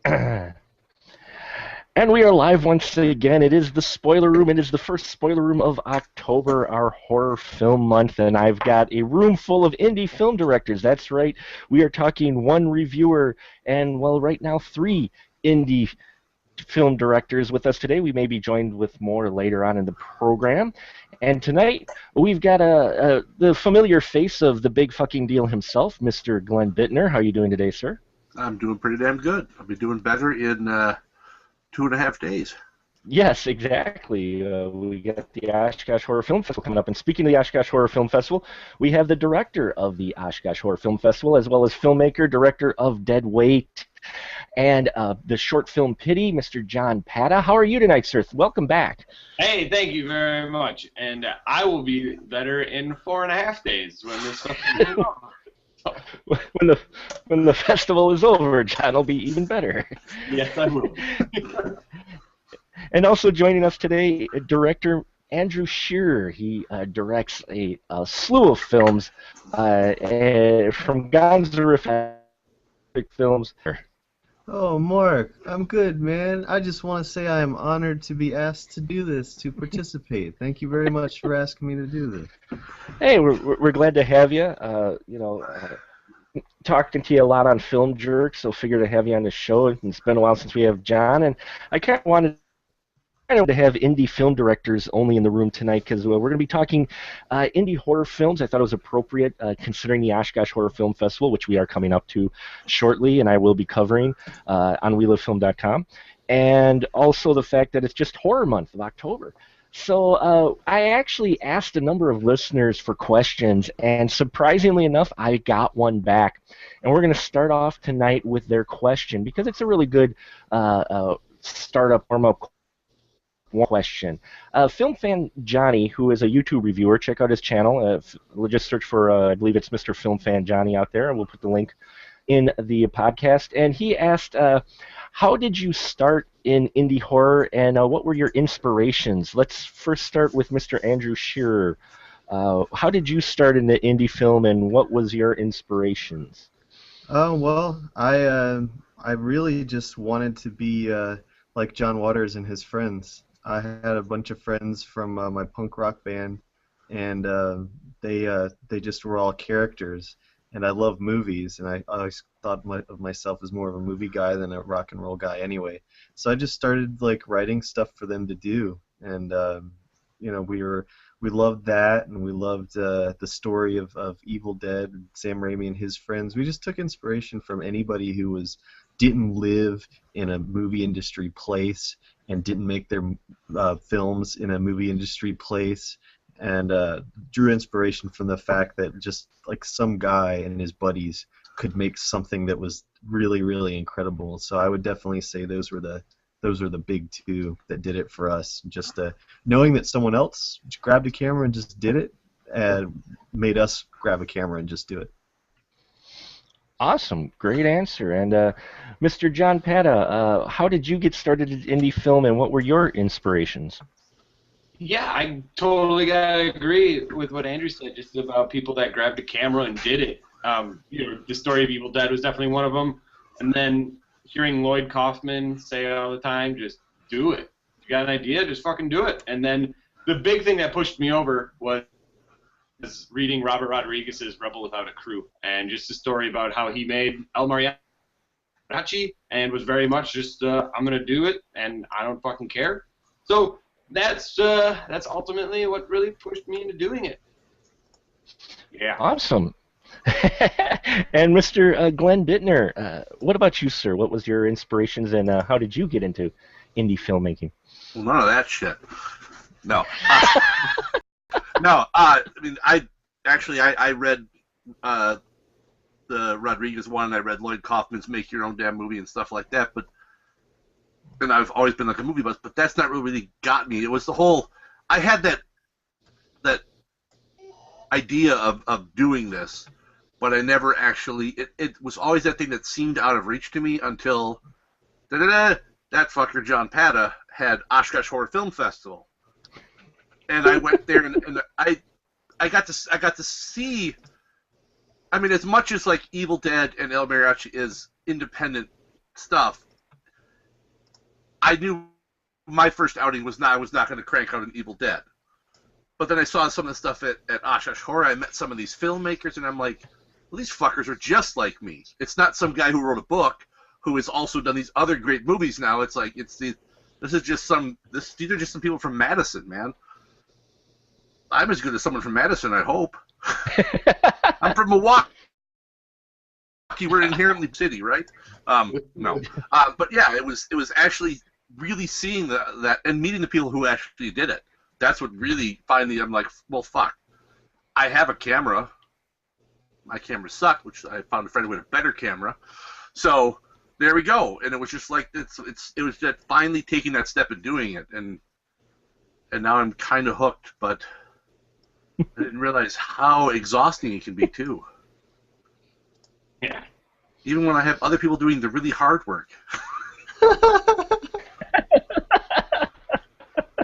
And we are live once again. It is the Spoiler Room. It is the first Spoiler Room of October, our horror film month, and I've got a room full of indie film directors. That's right. We are talking one reviewer and, well, right now, three indie film directors with us today. We may be joined with more later on in the program. And tonight, we've got the familiar face of the big fucking deal himself, Mr. Glenn Bittner. How are you doing today, sir? I'm doing pretty damn good. I'll be doing better in 2.5 days. Yes, exactly. We got the Oshkosh Horror Film Festival coming up. And speaking of the Oshkosh Horror Film Festival, we have the director of the Oshkosh Horror Film Festival, as well as filmmaker, director of Dead Weight, and the short film Pity, Mr. John Pata. How are you tonight, sir? Welcome back. Hey, thank you very much. And I will be better in 4.5 days when this stuff is over. When the festival is over, John will be even better. Yes, I will. And also joining us today, director Andrew Shearer. He directs a slew of films from Gonzarif films. Oh, Mark, I'm good, man. I just want to say I am honored to be asked to do this, to participate. Thank you very much for asking me to do this. Hey, we're glad to have you. Talking to you a lot on Film Jerks, so figured to have you on the show. It's been a while since we have John, and I kind of wanted to have indie film directors only in the room tonight because we're going to be talking indie horror films. I thought it was appropriate considering the Oshkosh Horror Film Festival, which we are coming up to shortly, and I will be covering on WeLiveFilm.com, and also the fact that it's just horror month of October. So I actually asked a number of listeners for questions, and surprisingly enough, I got one back. And we're going to start off tonight with their question because it's a really good startup warm-up question. Film fan Johnny, who is a YouTube reviewer, check out his channel. Just search for, I believe it's Mr. Film Fan Johnny out there, and we'll put the link in the podcast. And he asked, how did you start in indie horror, and what were your inspirations? Let's first start with Mr. Andrew Shearer. How did you start in the indie film, and what was your inspirations? Well, I really just wanted to be like John Waters and his friends. I had a bunch of friends from my punk rock band, and they just were all characters. And I love movies, and I always thought of myself as more of a movie guy than a rock and roll guy anyway. So I just started like writing stuff for them to do, and we loved that, and we loved the story of Evil Dead, Sam Raimi and his friends. We just took inspiration from anybody who didn't live in a movie industry place and didn't make their films in a movie industry place, and drew inspiration from the fact that just like some guy and his buddies could make something that was really, really incredible. So I would definitely say those were the big two that did it for us. Just knowing that someone else grabbed a camera and just did it made us grab a camera and just do it. Awesome, great answer. And Mr. John Pata, how did you get started in indie film, and what were your inspirations? Yeah, I totally gotta agree with what Andrew said, just about people that grabbed a camera and did it. The story of Evil Dead was definitely one of them. And then hearing Lloyd Kaufman say all the time, just do it. If you got an idea, just fucking do it. And then the big thing that pushed me over was reading Robert Rodriguez's Rebel Without a Crew, and just a story about how he made El Mariachi and was very much just, I'm gonna do it, and I don't fucking care. So that's ultimately what really pushed me into doing it. Yeah. Awesome. And Mr. Glenn Bittner, what about you, sir? What was your inspirations, and how did you get into indie filmmaking? Well, none of that shit. No. No. I mean, I read the Rodriguez one, and I read Lloyd Kaufman's Make Your Own Damn Movie and stuff like that. And I've always been like a movie buff, but that's not really got me. It was the whole. I had that idea of doing this, but I never actually. It was always that thing that seemed out of reach to me until that fucker John Pata had Oshkosh Horror Film Festival, and I went there and I got to see. I mean, as much as like Evil Dead and El Mariachi is independent stuff, I knew my first outing was I was not going to crank out an Evil Dead. But then I saw some of the stuff at Oshkosh Horror. I met some of these filmmakers, and I'm like, well, these fuckers are just like me. It's not some guy who wrote a book who has also done these other great movies now. It's like, these are just some people from Madison, man. I'm as good as someone from Madison, I hope. I'm from Milwaukee. We're inherently city, right? No. But yeah, it was actually really seeing that and meeting the people who actually did it. That's what really finally I'm like, well, fuck. I have a camera. My camera sucked, which I found a friend with a better camera. So there we go. And it was just like it was just finally taking that step and doing it, and now I'm kind of hooked, but I didn't realize how exhausting it can be too. Yeah. Even when I have other people doing the really hard work.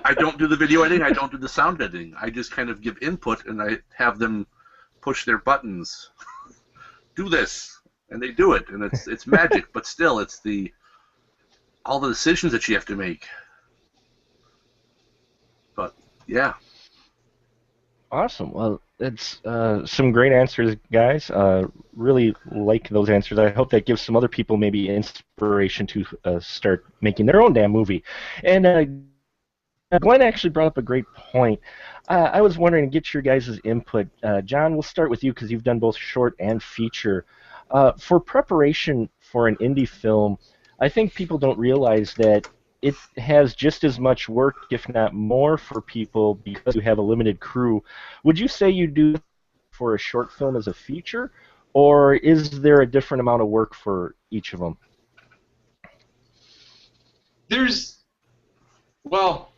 I don't do the video editing, I don't do the sound editing. I just kind of give input and I have them push their buttons. Do this. And they do it. And it's magic, but still it's all the decisions that you have to make. But yeah. Awesome. Well, it's some great answers, guys. Really like those answers. I hope that gives some other people maybe inspiration to start making their own damn movie. And Glenn actually brought up a great point. I was wondering to get your guys' input. John, we'll start with you because you've done both short and feature. For preparation for an indie film, I think people don't realize that it has just as much work, if not more, for people because you have a limited crew. Would you say you do for a short film as a feature, or is there a different amount of work for each of them? Well,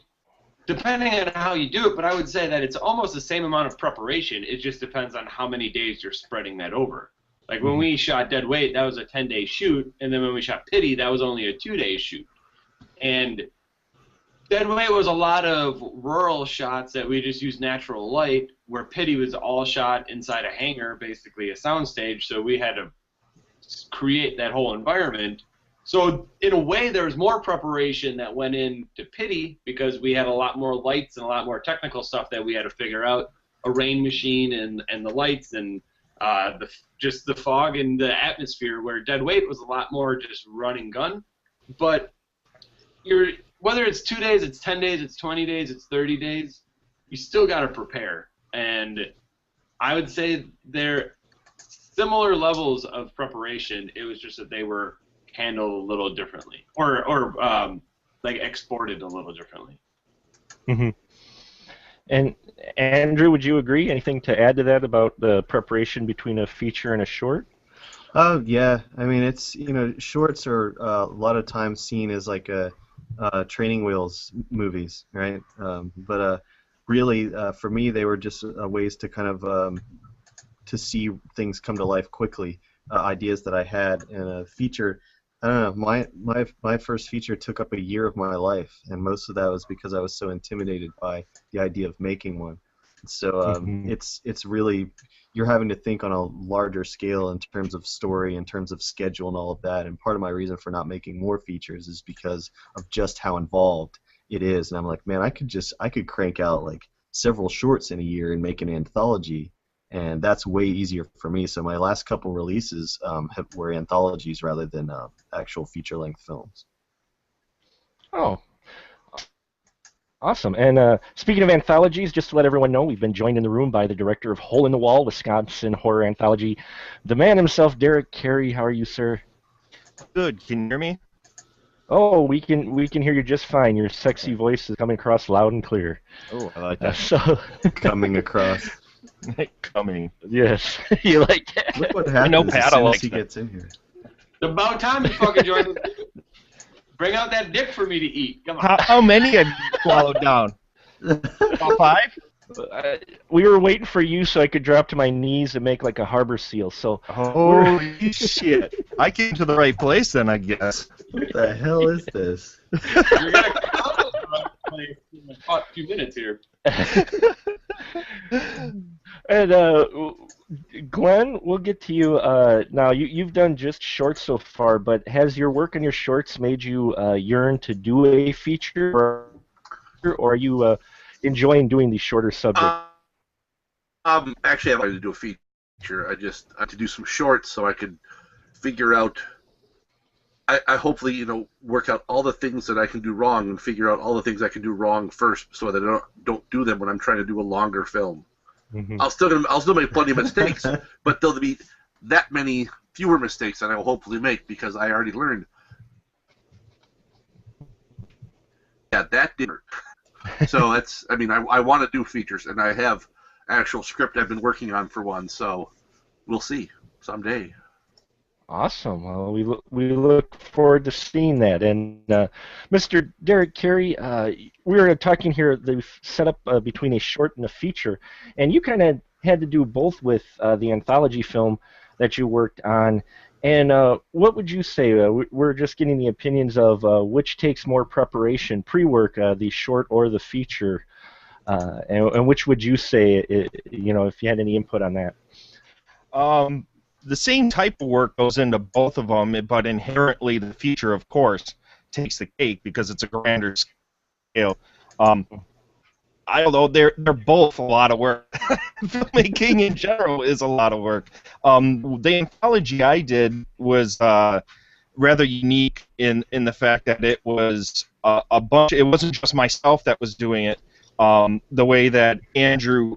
depending on how you do it, but I would say that it's almost the same amount of preparation. It just depends on how many days you're spreading that over. Like when we shot Dead Weight, that was a 10-day shoot, and then when we shot Pity, that was only a 2-day shoot. And Dead Weight was a lot of rural shots that we just used natural light, where Pity was all shot inside a hangar, basically a soundstage, so we had to create that whole environment. So in a way, there was more preparation that went into Pity because we had a lot more lights and a lot more technical stuff that we had to figure out, a rain machine and the lights and just the fog and the atmosphere, where Dead Weight was a lot more just run and gun. But whether it's 2 days, it's 10 days, it's 20 days, it's 30 days, you still got to prepare. And I would say they're similar levels of preparation. It was just that they were handled a little differently, or like exported a little differently. Mm-hmm. And Andrew, would you agree? Anything to add to that about the preparation between a feature and a short? Oh yeah, I mean it's shorts are a lot of times seen as like training wheels movies, right? But really, for me, they were just ways to kind of to see things come to life quickly, ideas that I had. And a feature, I don't know, my first feature took up a year of my life, and most of that was because I was so intimidated by the idea of making one. So it's really, you're having to think on a larger scale in terms of story, in terms of schedule and all of that. And part of my reason for not making more features is because of just how involved it is. And I'm like, man, I could crank out like several shorts in a year and make an anthology, and that's way easier for me. So my last couple releases were anthologies rather than actual feature-length films. Oh, awesome. And speaking of anthologies, just to let everyone know, we've been joined in the room by the director of Hole in the Wall, Wisconsin Horror Anthology, the man himself, Derek Carey. How are you, sir? Good. Can you hear me? Oh, we can hear you just fine. Your sexy voice is coming across loud and clear. Oh, I like that. Coming across. Coming. Yes, you like that. Look what happens know as Pat soon likes as he that. gets in here. It's about time you fucking joined. Bring out that dick for me to eat. Come on. How many have you swallowed down? About 5? We were waiting for you so I could drop to my knees and make like a harbor seal. So Holy shit. I came to the right place then, I guess. What the hell is this? You're gonna come out in a few minutes here. And Glenn, we'll get to you now. You've done just shorts so far, but has your work on your shorts made you yearn to do a feature, or are you enjoying doing these shorter subjects? Actually, I wanted to do a feature. I had to do some shorts so I could figure out. I hopefully, work out all the things that I can do wrong and figure out all the things I can do wrong first, so that I don't do them when I'm trying to do a longer film. Mm-hmm. I'll still make plenty of mistakes, but there'll be that many fewer mistakes that I will hopefully make because I already learned. Yeah, that did hurt. So I want to do features, and I have actual script I've been working on for one. So we'll see someday. Awesome. Well, we look forward to seeing that. And Mr. Derek Carey, we were talking here the setup between a short and a feature, and you kind of had to do both with the anthology film that you worked on. And what would you say? We're just getting the opinions of which takes more preparation, pre-work, the short or the feature, and which would you say? If you had any input on that. The same type of work goes into both of them, but inherently the feature, of course, takes the cake because it's a grander scale. Although they're both a lot of work. Filmmaking in general is a lot of work. The anthology I did was rather unique in the fact that it was a bunch. It wasn't just myself that was doing it. The way that Andrew.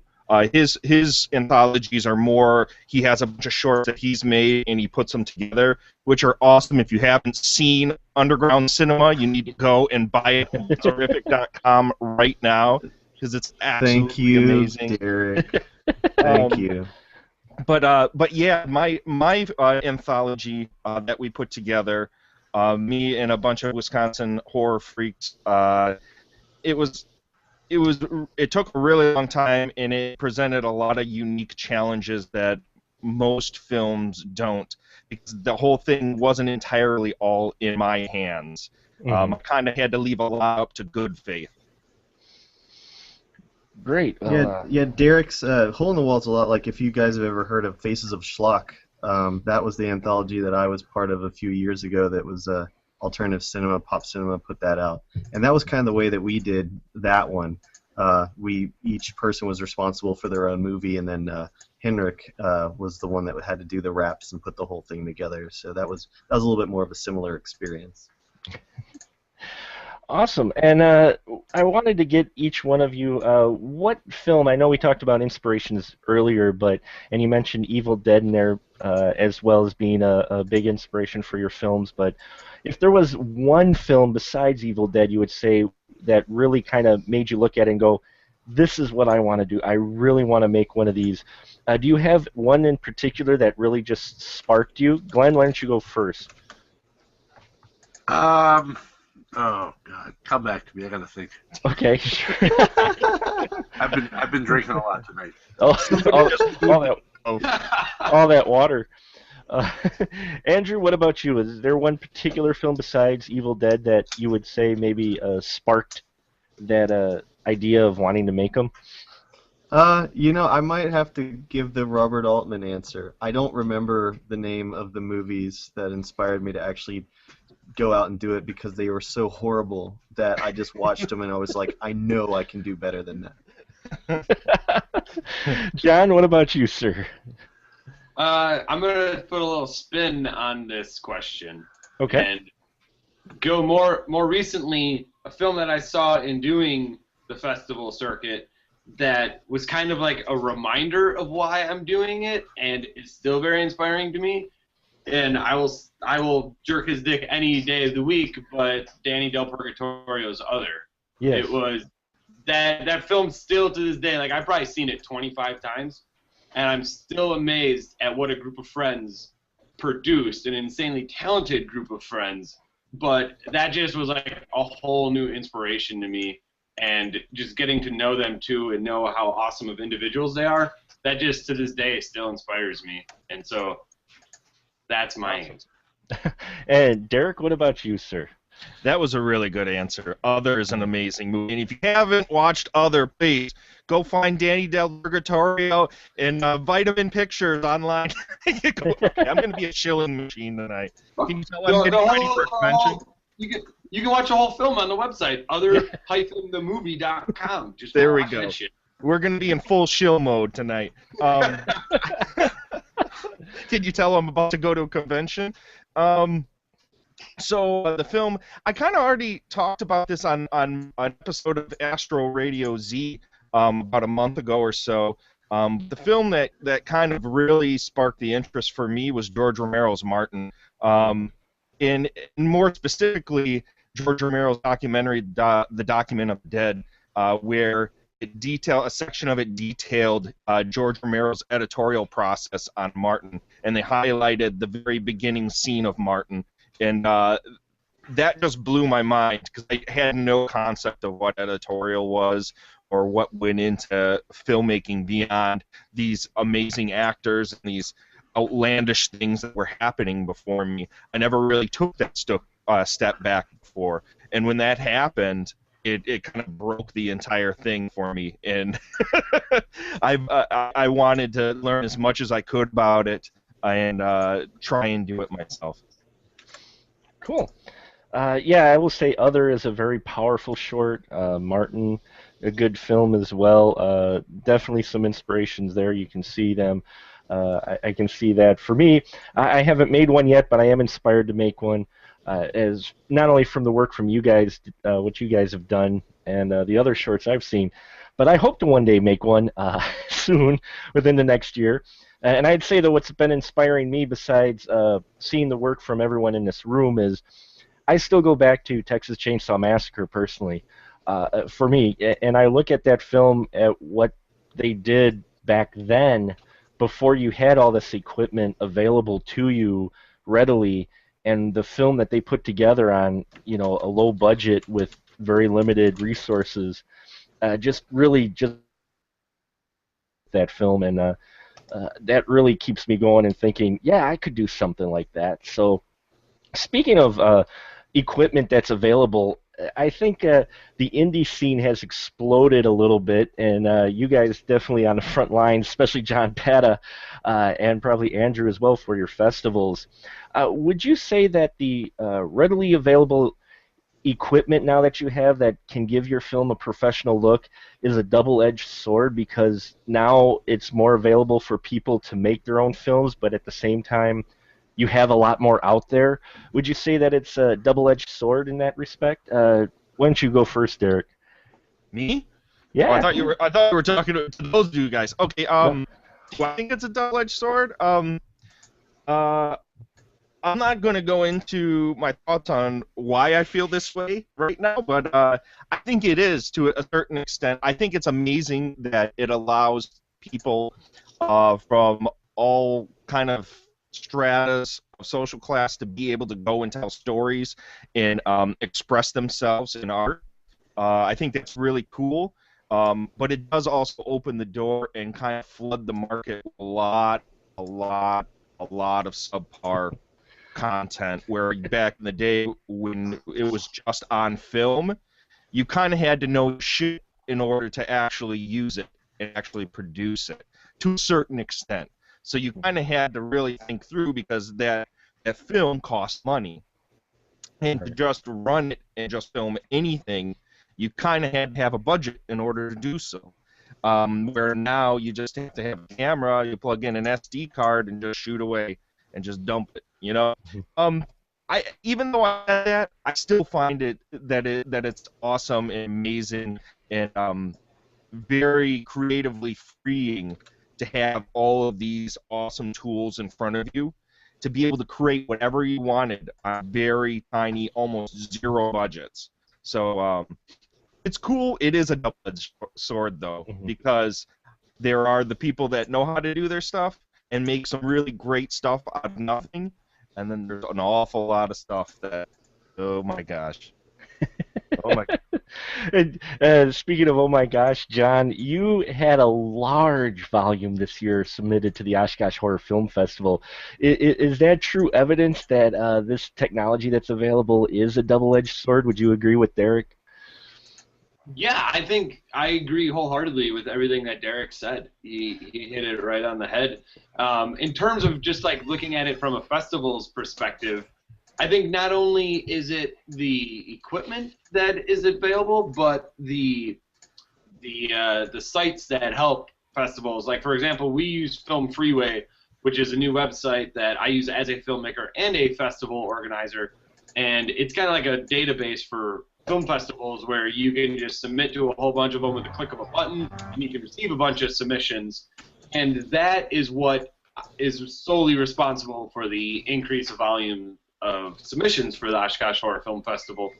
His anthologies are more, he has a bunch of shorts that he's made and he puts them together, which are awesome. If you haven't seen Underground Cinema, you need to go and buy it at terrific.com right now because it's absolutely amazing. Thank you, Derek. Thank you. But yeah, my anthology that we put together, me and a bunch of Wisconsin horror freaks, it took a really long time, and it presented a lot of unique challenges that most films don't, because the whole thing wasn't entirely all in my hands. I kind of had to leave a lot up to good faith. Great. Well, Yeah, Derek's Hole in the Wall is a lot like if you guys have ever heard of Faces of Schlock. That was the anthology that I was part of a few years ago that was Alternative Cinema, Pop Cinema put that out. And that was kind of the way that we did that one. Each person was responsible for their own movie, and then Henrik was the one that had to do the wraps and put the whole thing together. So that was a little bit more of a similar experience. Awesome. And I wanted to get each one of you, what film, I know we talked about inspirations earlier, and you mentioned Evil Dead in there as well as being a big inspiration for your films, but if there was one film besides Evil Dead you would say that really kind of made you look at it and go, this is what I want to do, I really want to make one of these, do you have one in particular that really just sparked you? Glenn, why don't you go first? Oh God, come back to me. I gotta think. Okay, sure. I've been drinking a lot tonight. All that water. Andrew, what about you? Is there one particular film besides Evil Dead that you would say maybe sparked that idea of wanting to make them? I might have to give the Robert Altman answer. I don't remember the name of the movies that inspired me to actually go out and do it because they were so horrible that I just watched them and I was like, I know I can do better than that. John, what about you, sir? I'm going to put a little spin on this question. Okay. And go more recently, a film that I saw in doing the festival circuit that was kind of like a reminder of why I'm doing it, and it's still very inspiring to me. And I will jerk his dick any day of the week, but Danny Del Purgatorio's Other. Yes. It was that film still to this day, like I've probably seen it 25 times, and I'm still amazed at what a group of friends produced, an insanely talented group of friends. But that just was like a whole new inspiration to me, and just getting to know them too and know how awesome of individuals they are, that just to this day still inspires me. And so that's my answer. And Derek, what about you, sir? That was a really good answer. Other is an amazing movie, and if you haven't watched Other, please go find Danny Del Purgatorio and Vitamin Pictures online. Okay, I'm going to be a shilling machine tonight. Can you tell I'm getting ready for a convention? You can watch a whole film on the website, other-themovie.com. Just there we watch go. that shit. We're going to be in full shill mode tonight. Can you tell I'm about to go to a convention? So the film, I kind of already talked about this on an episode of Astro Radio Z about a month ago or so. The film that kind of really sparked the interest for me was George Romero's Martin. And more specifically, George Romero's documentary, The Document of the Dead, where a section of it detailed George Romero's editorial process on Martin, and they highlighted the very beginning scene of Martin. And that just blew my mind because I had no concept of what editorial was or what went into filmmaking beyond these amazing actors and these outlandish things that were happening before me. I never really took that step back before. And when that happened, it kind of broke the entire thing for me. And I wanted to learn as much as I could about it and try and do it myself. Cool. Yeah, I will say Other is a very powerful short. Martin, a good film as well. Definitely some inspirations there. You can see them. I can see that. For me, I haven't made one yet, but I am inspired to make one, as not only from the work from you guys, what you guys have done, and the other shorts I've seen, but I hope to one day make one soon, within the next year. And I'd say that what's been inspiring me, besides seeing the work from everyone in this room, is I still go back to Texas Chainsaw Massacre personally, for me, and I look at that film at what they did back then, before you had all this equipment available to you readily, and the film that they put together on, a low budget with very limited resources, just that film, and that really keeps me going and thinking, yeah, I could do something like that. So, speaking of equipment that's available, I think the indie scene has exploded a little bit, and you guys definitely on the front lines, especially John Pata, and probably Andrew as well for your festivals. Would you say that the readily available equipment now that you have that can give your film a professional look is a double-edged sword, because now it's more available for people to make their own films, but at the same time you have a lot more out there? Would you say that it's a double-edged sword in that respect? Why don't you go first, Derek? Me? Yeah. Oh, I thought you were talking to those two guys. Okay. Do I think it's a double-edged sword? I'm not going to go into my thoughts on why I feel this way right now, but I think it is to a certain extent. I think it's amazing that it allows people from all kind of stratas of social class to be able to go and tell stories and express themselves in art. I think that's really cool, but it does also open the door and kind of flood the market with a lot of subpar content, where back in the day when it was just on film, you kind of had to know shit in order to actually use it and actually produce it to a certain extent. So you kind of had to really think through, because that film costs money, and to just run it and just film anything, you kind of had to have a budget in order to do so. Where now you just have to have a camera, you plug in an SD card and just shoot away and just dump it. Even though I had that, I still find that it's awesome and amazing and very creatively freeing to have all of these awesome tools in front of you to be able to create whatever you wanted on very tiny, almost zero budgets. So it's cool. It is a double-edged sword, though, because there are the people that know how to do their stuff and make some really great stuff out of nothing, and then there's an awful lot of stuff that, oh my gosh. Oh my. And, speaking of oh my gosh, John, you had a large volume this year submitted to the Oshkosh Horror Film Festival. Is that true evidence that this technology that's available is a double-edged sword? Would you agree with Derek? Yeah, I think I agree wholeheartedly with everything that Derek said. He hit it right on the head. In terms of just like looking at it from a festival's perspective, I think not only is it the equipment that is available, but the sites that help festivals. Like for example, we use Film Freeway, which is a new website that I use as a filmmaker and a festival organizer, and it's kind of like a database for film festivals where you can just submit to a whole bunch of them with the click of a button, and you can receive a bunch of submissions, and that is what is solely responsible for the increase of volume of submissions for the Oshkosh Horror Film Festival.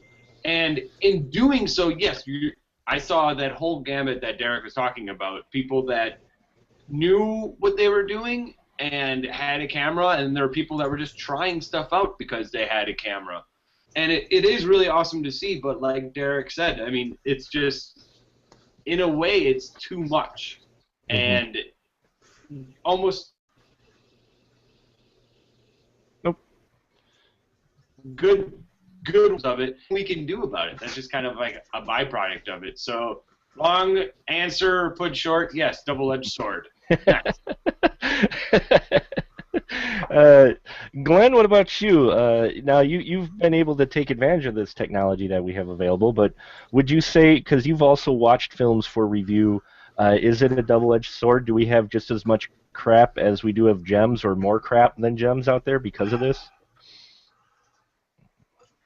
And in doing so, yes, I saw that whole gamut that Derek was talking about, people that knew what they were doing and had a camera, and there were people that were just trying stuff out because they had a camera. And it is really awesome to see, but like Derek said, I mean, it's just, in a way, it's too much. And almost good of it we can do about it. That's just kind of like a byproduct of it. So long answer put short, yes, double-edged sword. Next. Glenn, what about you? Now, you've been able to take advantage of this technology that we have available, but would you say, because you've also watched films for review, is it a double-edged sword? Do we have just as much crap as we do have gems, or more crap than gems out there because of this?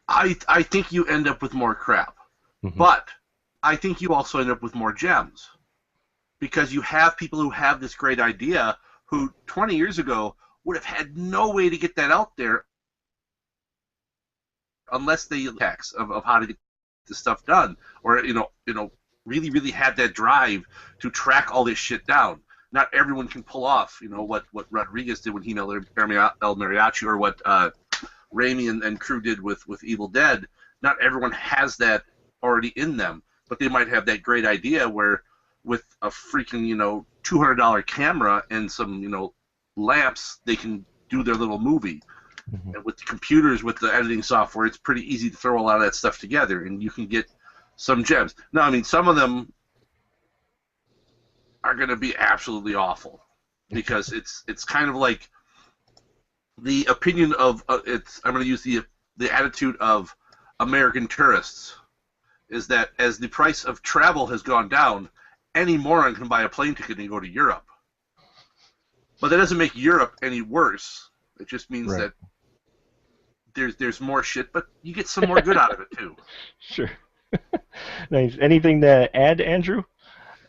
I think you end up with more crap, but I think you also end up with more gems, because you have people who have this great idea who 20 years ago would have had no way to get that out there unless they text of how to get the stuff done, or really really had that drive to track all this shit down. Not everyone can pull off what Rodriguez did when he met El Mariachi, or what Raimi and crew did with Evil Dead. Not everyone has that already in them, but they might have that great idea where with a freaking $200 camera and some lamps, they can do their little movie. And with the computers, with the editing software, it's pretty easy to throw a lot of that stuff together, and you can get some gems. Now, I mean, some of them are going to be absolutely awful, because it's kind of like the opinion of I'm going to use the attitude of American tourists, is that as the price of travel has gone down, any moron can buy a plane ticket and go to Europe. But that doesn't make Europe any worse. It just means that there's more shit, but you get some more good out of it too. Sure. Nice. Anything to add, Andrew?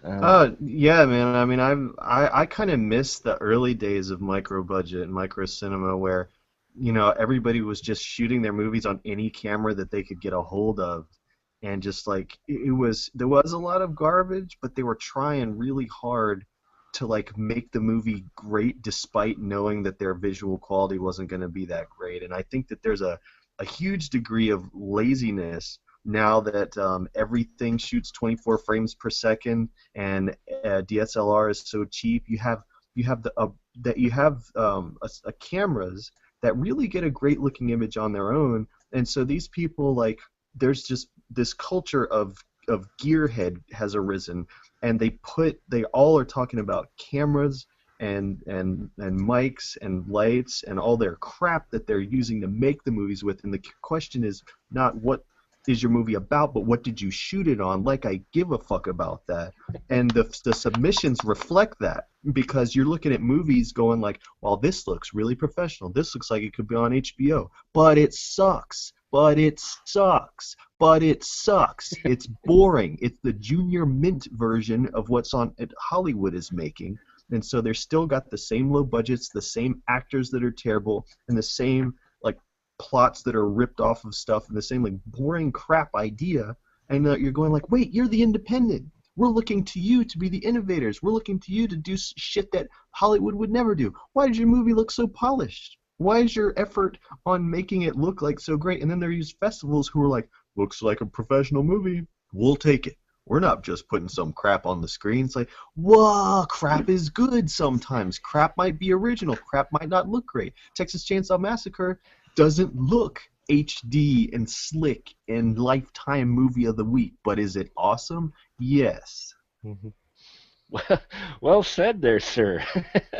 Yeah, man. I mean, I kind of miss the early days of micro budget and micro cinema, where everybody was just shooting their movies on any camera that they could get a hold of, and just like there was a lot of garbage, but they were trying really hard to like make the movie great, despite knowing that their visual quality wasn't going to be that great. And I think that there's a huge degree of laziness now that everything shoots 24 frames per second, and DSLR is so cheap. You have cameras that really get a great looking image on their own, and so these people, like, there's just this culture of gearhead has arisen, and they all are talking about cameras and mics and lights and all their crap that they're using to make the movies with. And the question is not what is your movie about, but what did you shoot it on? Like, I give a fuck about that. And the submissions reflect that, because you're looking at movies going like, well, this looks really professional. This looks like it could be on HBO, but it sucks. But it sucks. But it sucks. It's boring. It's the Junior Mint version of what's on Hollywood is making. And so they're still got the same low budgets, the same actors that are terrible, and the same like plots that are ripped off of stuff, and the same like boring crap idea. And you're going like, wait, you're the independent. We're looking to you to be the innovators. We're looking to you to do shit that Hollywood would never do. Why does your movie look so polished? Why is your effort on making it look like so great? And then there are these festivals who are like, looks like a professional movie. we'll take it. We're not just putting some crap on the screen. It's like, whoa, crap is good sometimes. Crap might be original. Crap might not look great. Texas Chainsaw Massacre doesn't look HD and slick and Lifetime movie of the week, but is it awesome? Yes. Mhm. Well said there, sir.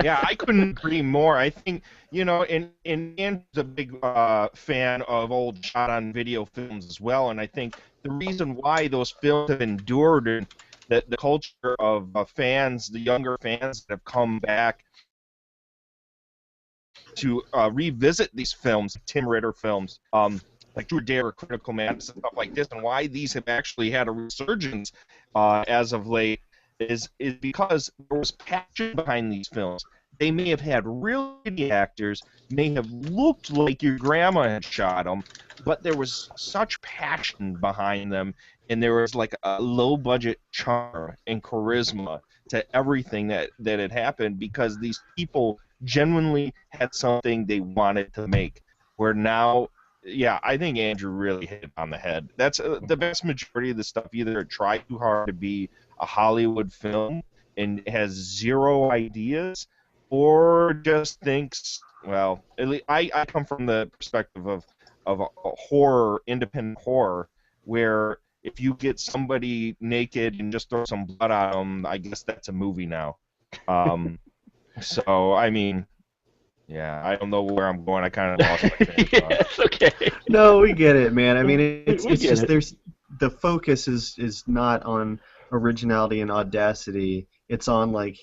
Yeah, I couldn't agree more. I think, and Andrew's a big fan of old shot-on-video films as well, and I think the reason why those films have endured and that the culture of fans, the younger fans that have come back to revisit these films, Tim Ritter films, like True Dare, Critical Mass, and stuff like this, and why these have actually had a resurgence as of late, is because there was passion behind these films. They may have had really good actors, may have looked like your grandma had shot them, but there was such passion behind them, and there was like a low-budget charm and charisma to everything that had happened because these people genuinely had something they wanted to make. Where now, yeah, I think Andrew really hit it on the head. That's the vast majority of the stuff either try too hard to be a Hollywood film and has zero ideas, or just thinks, well, at least I come from the perspective of a horror, independent horror, where if you get somebody naked and just throw some blood on them, I guess that's a movie now. So, I mean, yeah, I don't know where I'm going. I kind of lost my train of thought. Yes, okay. No, we get it, man. I mean, it's We get just it. the focus is not on originality and audacity. It's on like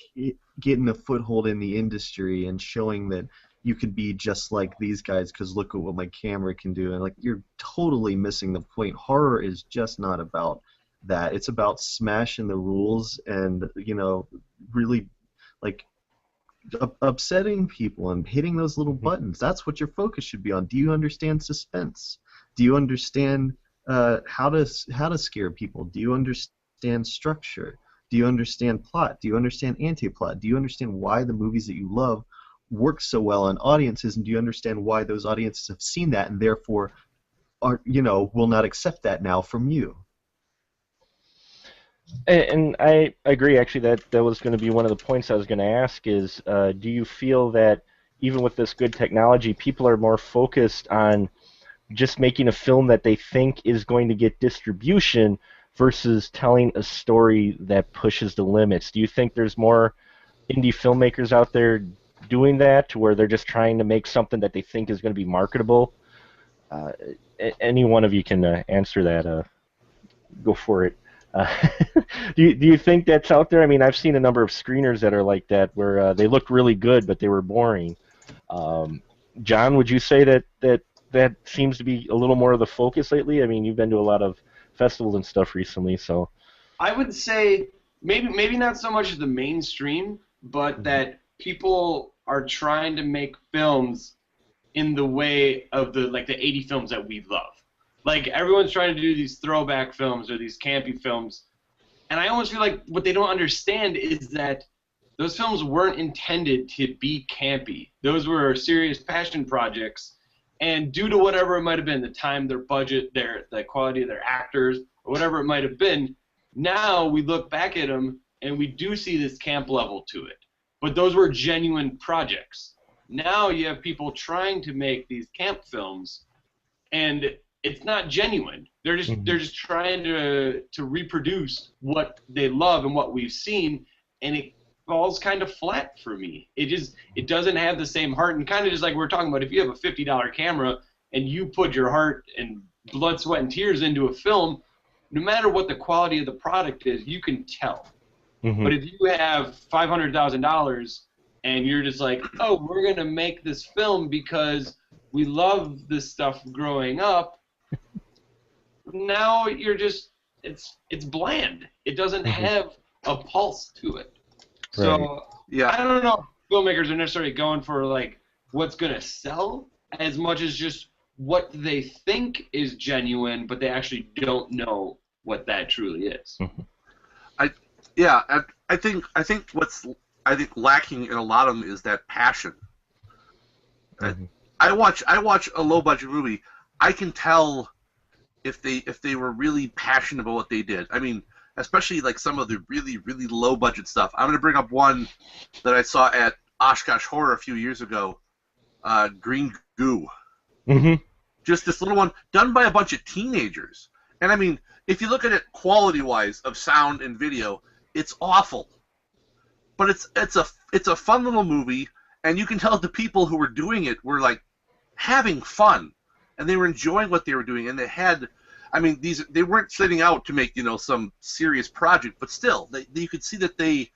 getting a foothold in the industry and showing that you could be just like these guys because look at what my camera can do. And like you're totally missing the point. Horror is just not about that. It's about smashing the rules and really like upsetting people and hitting those little buttons. That's what your focus should be on. Do you understand suspense? Do you understand how to scare people? Do you understand structure? Do you understand plot? Do you understand anti-plot? Do you understand why the movies that you love work so well on audiences? And do you understand why those audiences have seen that and therefore will not accept that now from you? And I agree, actually, that was going to be one of the points I was going to ask is, do you feel that even with this good technology, people are more focused on just making a film that they think is going to get distribution versus telling a story that pushes the limits? Do you think there's more indie filmmakers out there doing that, to where they're just trying to make something that they think is going to be marketable? Any one of you can answer that. Go for it. Do you think that's out there? I mean, I've seen a number of screeners that are like that, where they looked really good, but they were boring. John, would you say that seems to be a little more of the focus lately? I mean, you've been to a lot of festivals and stuff recently, so. I would say maybe not so much the mainstream, but that people are trying to make films in the way of the 80 films that we love. Like, everyone's trying to do these throwback films or these campy films, and I almost feel like what they don't understand is that those films weren't intended to be campy. Those were serious passion projects, and due to whatever it might have been, the time, their budget, the quality of their actors, or whatever it might have been, now we look back at them and we do see this camp level to it. But those were genuine projects. Now you have people trying to make these camp films, and it's not genuine. They're just trying to reproduce what they love and what we've seen, and it falls kind of flat for me. It doesn't have the same heart, and kind of just like we were talking about, if you have a $50 camera and you put your heart and blood, sweat, and tears into a film, no matter what the quality of the product is, you can tell. Mm-hmm. But if you have $500,000 and you're just like, oh, we're going to make this film because we love this stuff growing up, now you're just, it's bland. It doesn't have a pulse to it. So Right. Yeah. I don't know if filmmakers are necessarily going for like what's going to sell as much as just what they think is genuine, but they actually don't know what that truly is. I think what's lacking in a lot of them is that passion. Mhm. I watch a low budget movie. I can tell if they were really passionate about what they did. I mean, especially like some of the really, really low budget stuff. I'm going to bring up one that I saw at Oshkosh Horror a few years ago, Green Goo. Mm-hmm. Just this little one done by a bunch of teenagers. And I mean, if you look at it quality-wise of sound and video, it's awful. But it's a fun little movie, and you can tell the people who were doing it were like having fun, and they were enjoying what they were doing, and they had, I mean, they weren't setting out to make some serious project, but still, you could see that they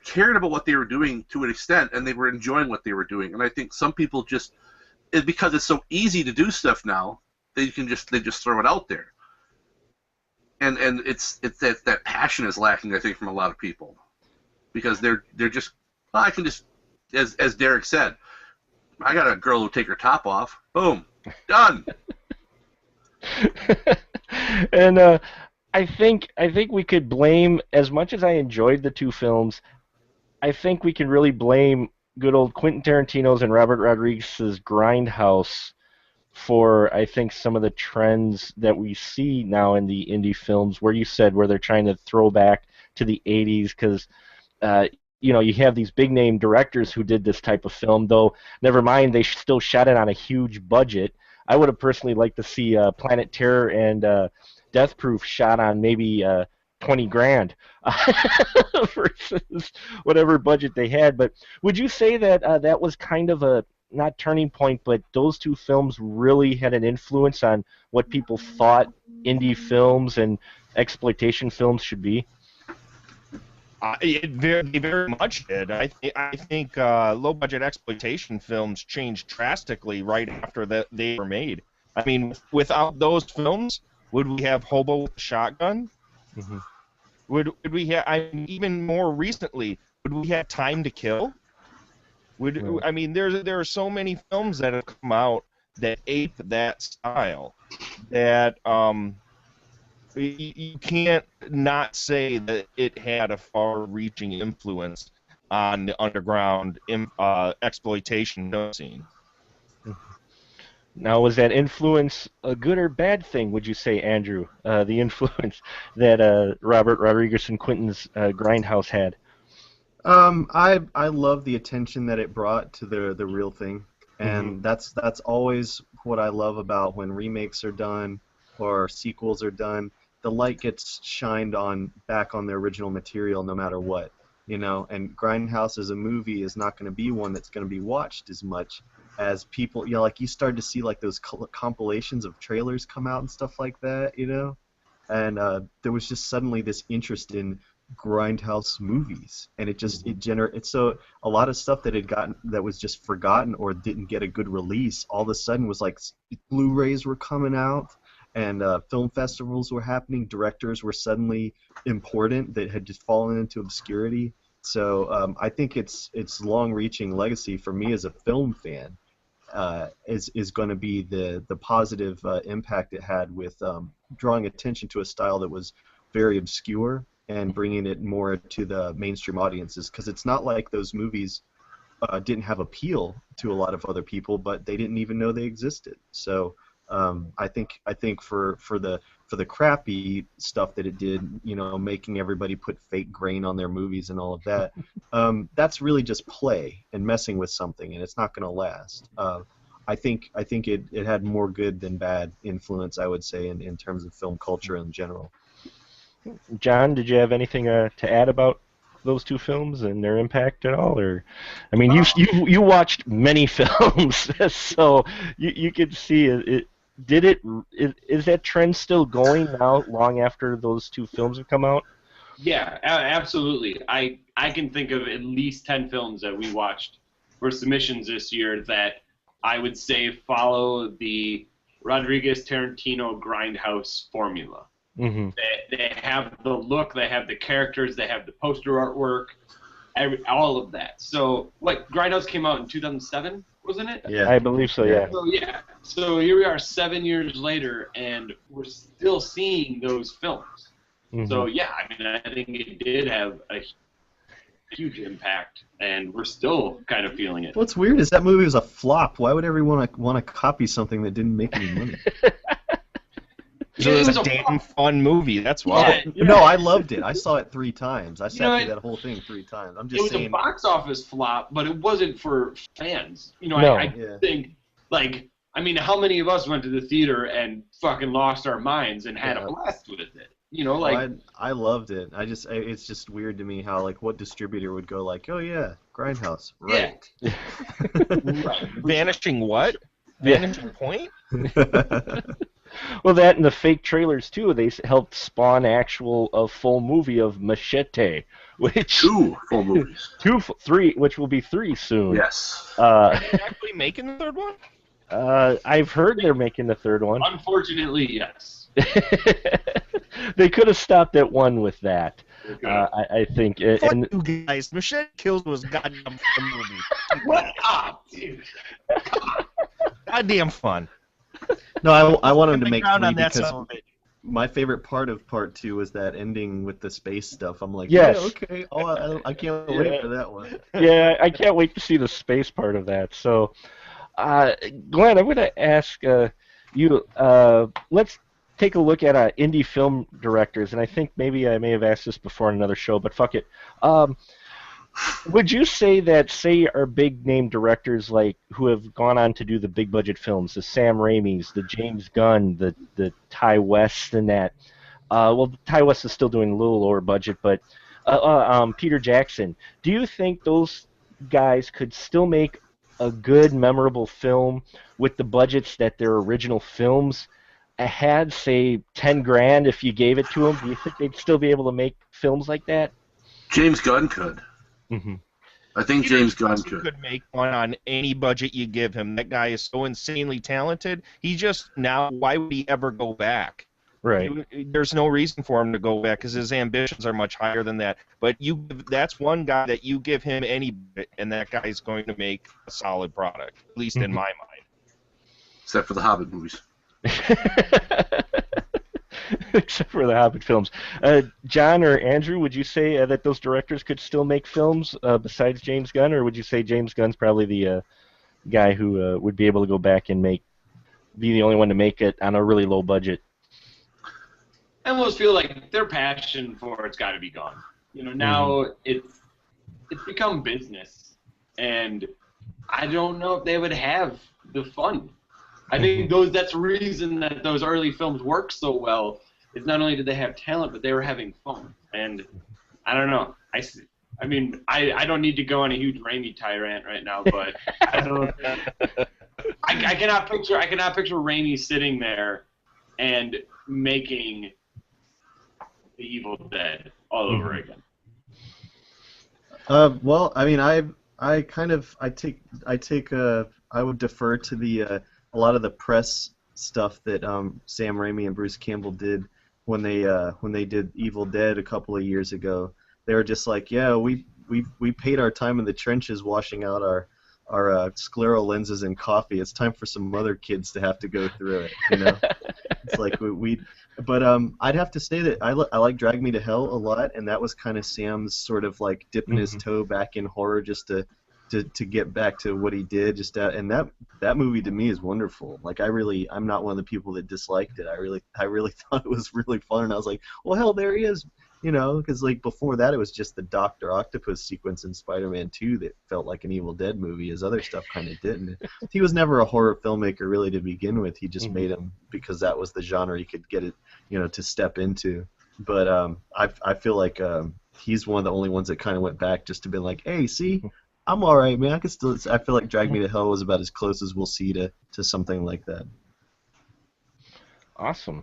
cared about what they were doing to an extent, and they were enjoying what they were doing. And I think some people just, because it's so easy to do stuff now, they just throw it out there, and it's that passion is lacking, I think, from a lot of people, because they're just, well, I can just, as Derek said, I got a girl who'll take her top off, boom, done. And I think we could blame, as much as I enjoyed the two films, I think we can really blame good old Quentin Tarantino's and Robert Rodriguez's Grindhouse for, I think, some of the trends that we see now in the indie films, where they're trying to throw back to the 80s, because you have these big name directors who did this type of film, though never mind, they still shot it on a huge budget. I would have personally liked to see Planet Terror and Death Proof shot on maybe $20,000 versus whatever budget they had. But would you say that that was kind of a, not turning point, but those two films really had an influence on what people thought indie films and exploitation films should be? They very much did. I think low-budget exploitation films changed drastically right after they were made. I mean, without those films, would we have Hobo with a Shotgun? Mm-hmm. Would we have? Even more recently, would we have Time to Kill? I mean, there are so many films that have come out that ape that style that you can't not say that it had a far-reaching influence on the underground exploitation film scene. Now, was that influence a good or bad thing, would you say, Andrew, the influence that Robert Rodriguez and Quentin's Grindhouse had? I love the attention that it brought to the real thing, and that's always what I love about when remakes are done or sequels are done. The light gets shined back on the original material, no matter what, And Grindhouse as a movie is not going to be one that's going to be watched as much as people. Like you start to see like those compilations of trailers come out and stuff like that, And there was just suddenly this interest in Grindhouse movies, and it's so a lot of stuff that was just forgotten or didn't get a good release, all of a sudden was like Blu-rays were coming out, and film festivals were happening. Directors were suddenly important that had just fallen into obscurity. So I think its long-reaching legacy for me as a film fan is going to be the positive impact it had with drawing attention to a style that was very obscure and bringing it more to the mainstream audiences. Because it's not like those movies didn't have appeal to a lot of other people, but they didn't even know they existed. So I think for the crappy stuff that it did, making everybody put fake grain on their movies and all of that, that's really just play and messing with something, and it's not going to last. I think it had more good than bad influence, I would say, in terms of film culture in general. John, did you have anything to add about those two films and their impact at all? Or, I mean, you watched many films, so you could see it. Is that trend still going now, long after those two films have come out? Yeah, absolutely. I can think of at least 10 films that we watched for submissions this year that I would say follow the Rodriguez-Tarantino Grindhouse formula. Mm-hmm. They have the look, they have the characters, they have the poster artwork, all of that. So, Grindhouse came out in 2007, wasn't it? Yeah, I believe so. Yeah. So here we are 7 years later, and we're still seeing those films. Mm-hmm. So yeah, I mean, I think it did have a huge impact, and we're still kind of feeling it. What's weird is that movie was a flop. Why would everyone want to copy something that didn't make any money? So it was a a damn fun movie. That's why. Yeah. No, I loved it. I saw it 3 times. I know, sat through that whole thing 3 times. I'm It just was a saying. box office flop, but it wasn't for fans. You know, No. I Yeah. think, like, I mean, how many of us went to the theater and fucking lost our minds and had Yeah. a blast with it? You know, like, I loved it. It's just weird to me how like what distributor would go like, oh yeah, Grindhouse, right? right. Vanishing what? Yeah. Vanishing Point? Well, that and the fake trailers too. They helped spawn a full movie of Machete, which 2 full movies. 3, which will be 3 soon. Yes. Are they actually making the third one? I've heard they're making the 3rd one. Unfortunately, yes. They could have stopped at 1 with that. I think. Fuck And you guys. Machete Kills was goddamn fun movie. What up, dude? Goddamn fun. No, I want him to The make ground 3 on that because son of a bitch. my favorite part of part 2 was that ending with the space stuff. I'm like, Yes. yeah, okay. Oh, I can't wait for that one. yeah, I can't wait to see the space part of that. So, Glenn, I'm going to ask you. Let's take a look at indie film directors, and I think maybe I may have asked this before in another show, but fuck it. Would you say that, our big name directors like who have gone on to do the big budget films, the Sam Raimis, the James Gunn, the Ty West, and that? Well, Ty West is still doing a little lower budget, but Peter Jackson. Do you think those guys could still make a good, memorable film with the budgets that their original films had? Say $10,000 if you gave it to them. Do you think they'd still be able to make films like that? James Gunn could. Mm-hmm. I think Peter James Gunn Jackson could. make one on any budget you give him. That guy is so insanely talented. He just now. Why would he ever go back? Right. There's no reason for him to go back because his ambitions are much higher than that. But that's one guy that you give him any, and that guy is going to make a solid product, at least in my mind. Except for the Hobbit movies. Except for the Hobbit films. John or Andrew, would you say that those directors could still make films besides James Gunn, or would you say James Gunn's probably the guy who would be able to go back and be the only one to make it on a really low budget? I almost feel like their passion for it's got to be gone. You know, now it's become business, and I don't know if they would have the fun. I think that's the reason that those early films worked so well. Is not only did they have talent, but they were having fun. And I don't know. I mean, I don't need to go on a huge Raimi tirade right now, but I don't. I cannot picture Raimi sitting there and making The Evil Dead all over again. Well, I mean, I would defer to the a lot of the press stuff that Sam Raimi and Bruce Campbell did when they did Evil Dead a couple of years ago. They were just like, yeah, we paid our time in the trenches washing out our scleral lenses and coffee. It's time for some other kids to have to go through it, you know. It's like but I'd have to say that I like Drag Me to Hell a lot, and that was kind of Sam's sort of like dipping his toe back in horror just to get back to what he did. And that movie to me is wonderful. Like I'm not one of the people that disliked it. I really thought it was really fun, and I was like, well, hell, there he is. You know, because like before that, it was just the Dr. Octopus sequence in Spider-Man 2 that felt like an Evil Dead movie. His other stuff kind of didn't. He was never a horror filmmaker really to begin with. He just made them because that was the genre he could get it, you know, to step into. But I feel like he's one of the only ones that kind of went back just to be like, hey, see, I'm all right, man. I feel like Drag Me to Hell was about as close as we'll see to something like that. Awesome.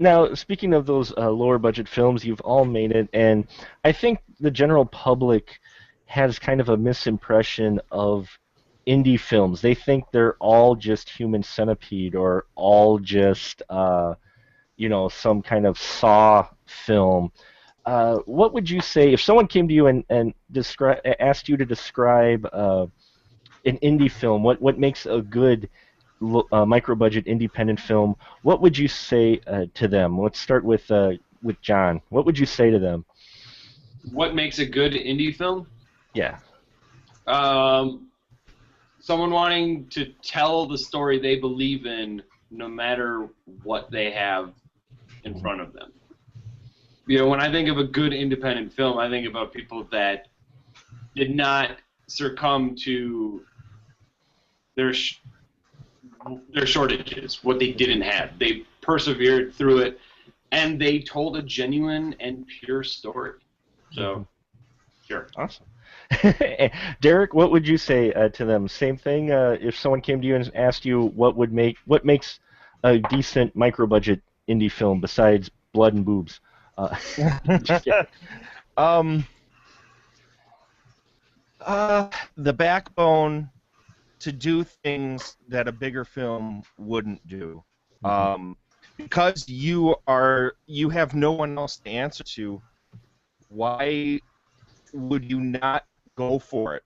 Now, speaking of those lower budget films, you've all made it, and I think the general public has kind of a misimpression of indie films. They think they're all just Human Centipede or all just, some kind of Saw film. What would you say if someone came to you and asked you to describe an indie film? What makes a good micro-budget independent film? What would you say to them? Let's start with John. What would you say to them? What makes a good indie film? Yeah. Someone wanting to tell the story they believe in no matter what they have in front of them. You know, when I think of a good independent film, I think about people that did not succumb to their shortages, what they didn't have. They persevered through it, and they told a genuine and pure story. So, sure. Awesome. Derek, what would you say to them? Same thing. If someone came to you and asked you what makes a decent micro budget indie film besides blood and boobs? The backbone to do things that a bigger film wouldn't do. Because you have no one else to answer to, why would you not go for it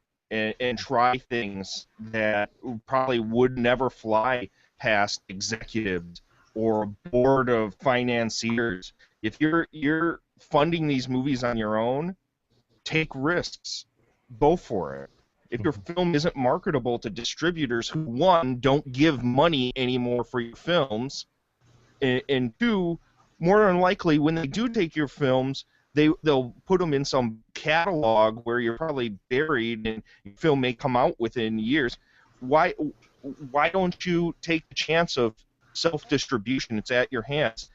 and try things that probably would never fly past executives or a board of financiers? If you're funding these movies on your own, take risks. Go for it. If your film isn't marketable to distributors who, one, don't give money anymore for your films, and two, more than likely, when they do take your films, they'll put them in some catalog where you're probably buried and your film may come out within years. Why don't you take the chance of self-distribution? It's at your hands.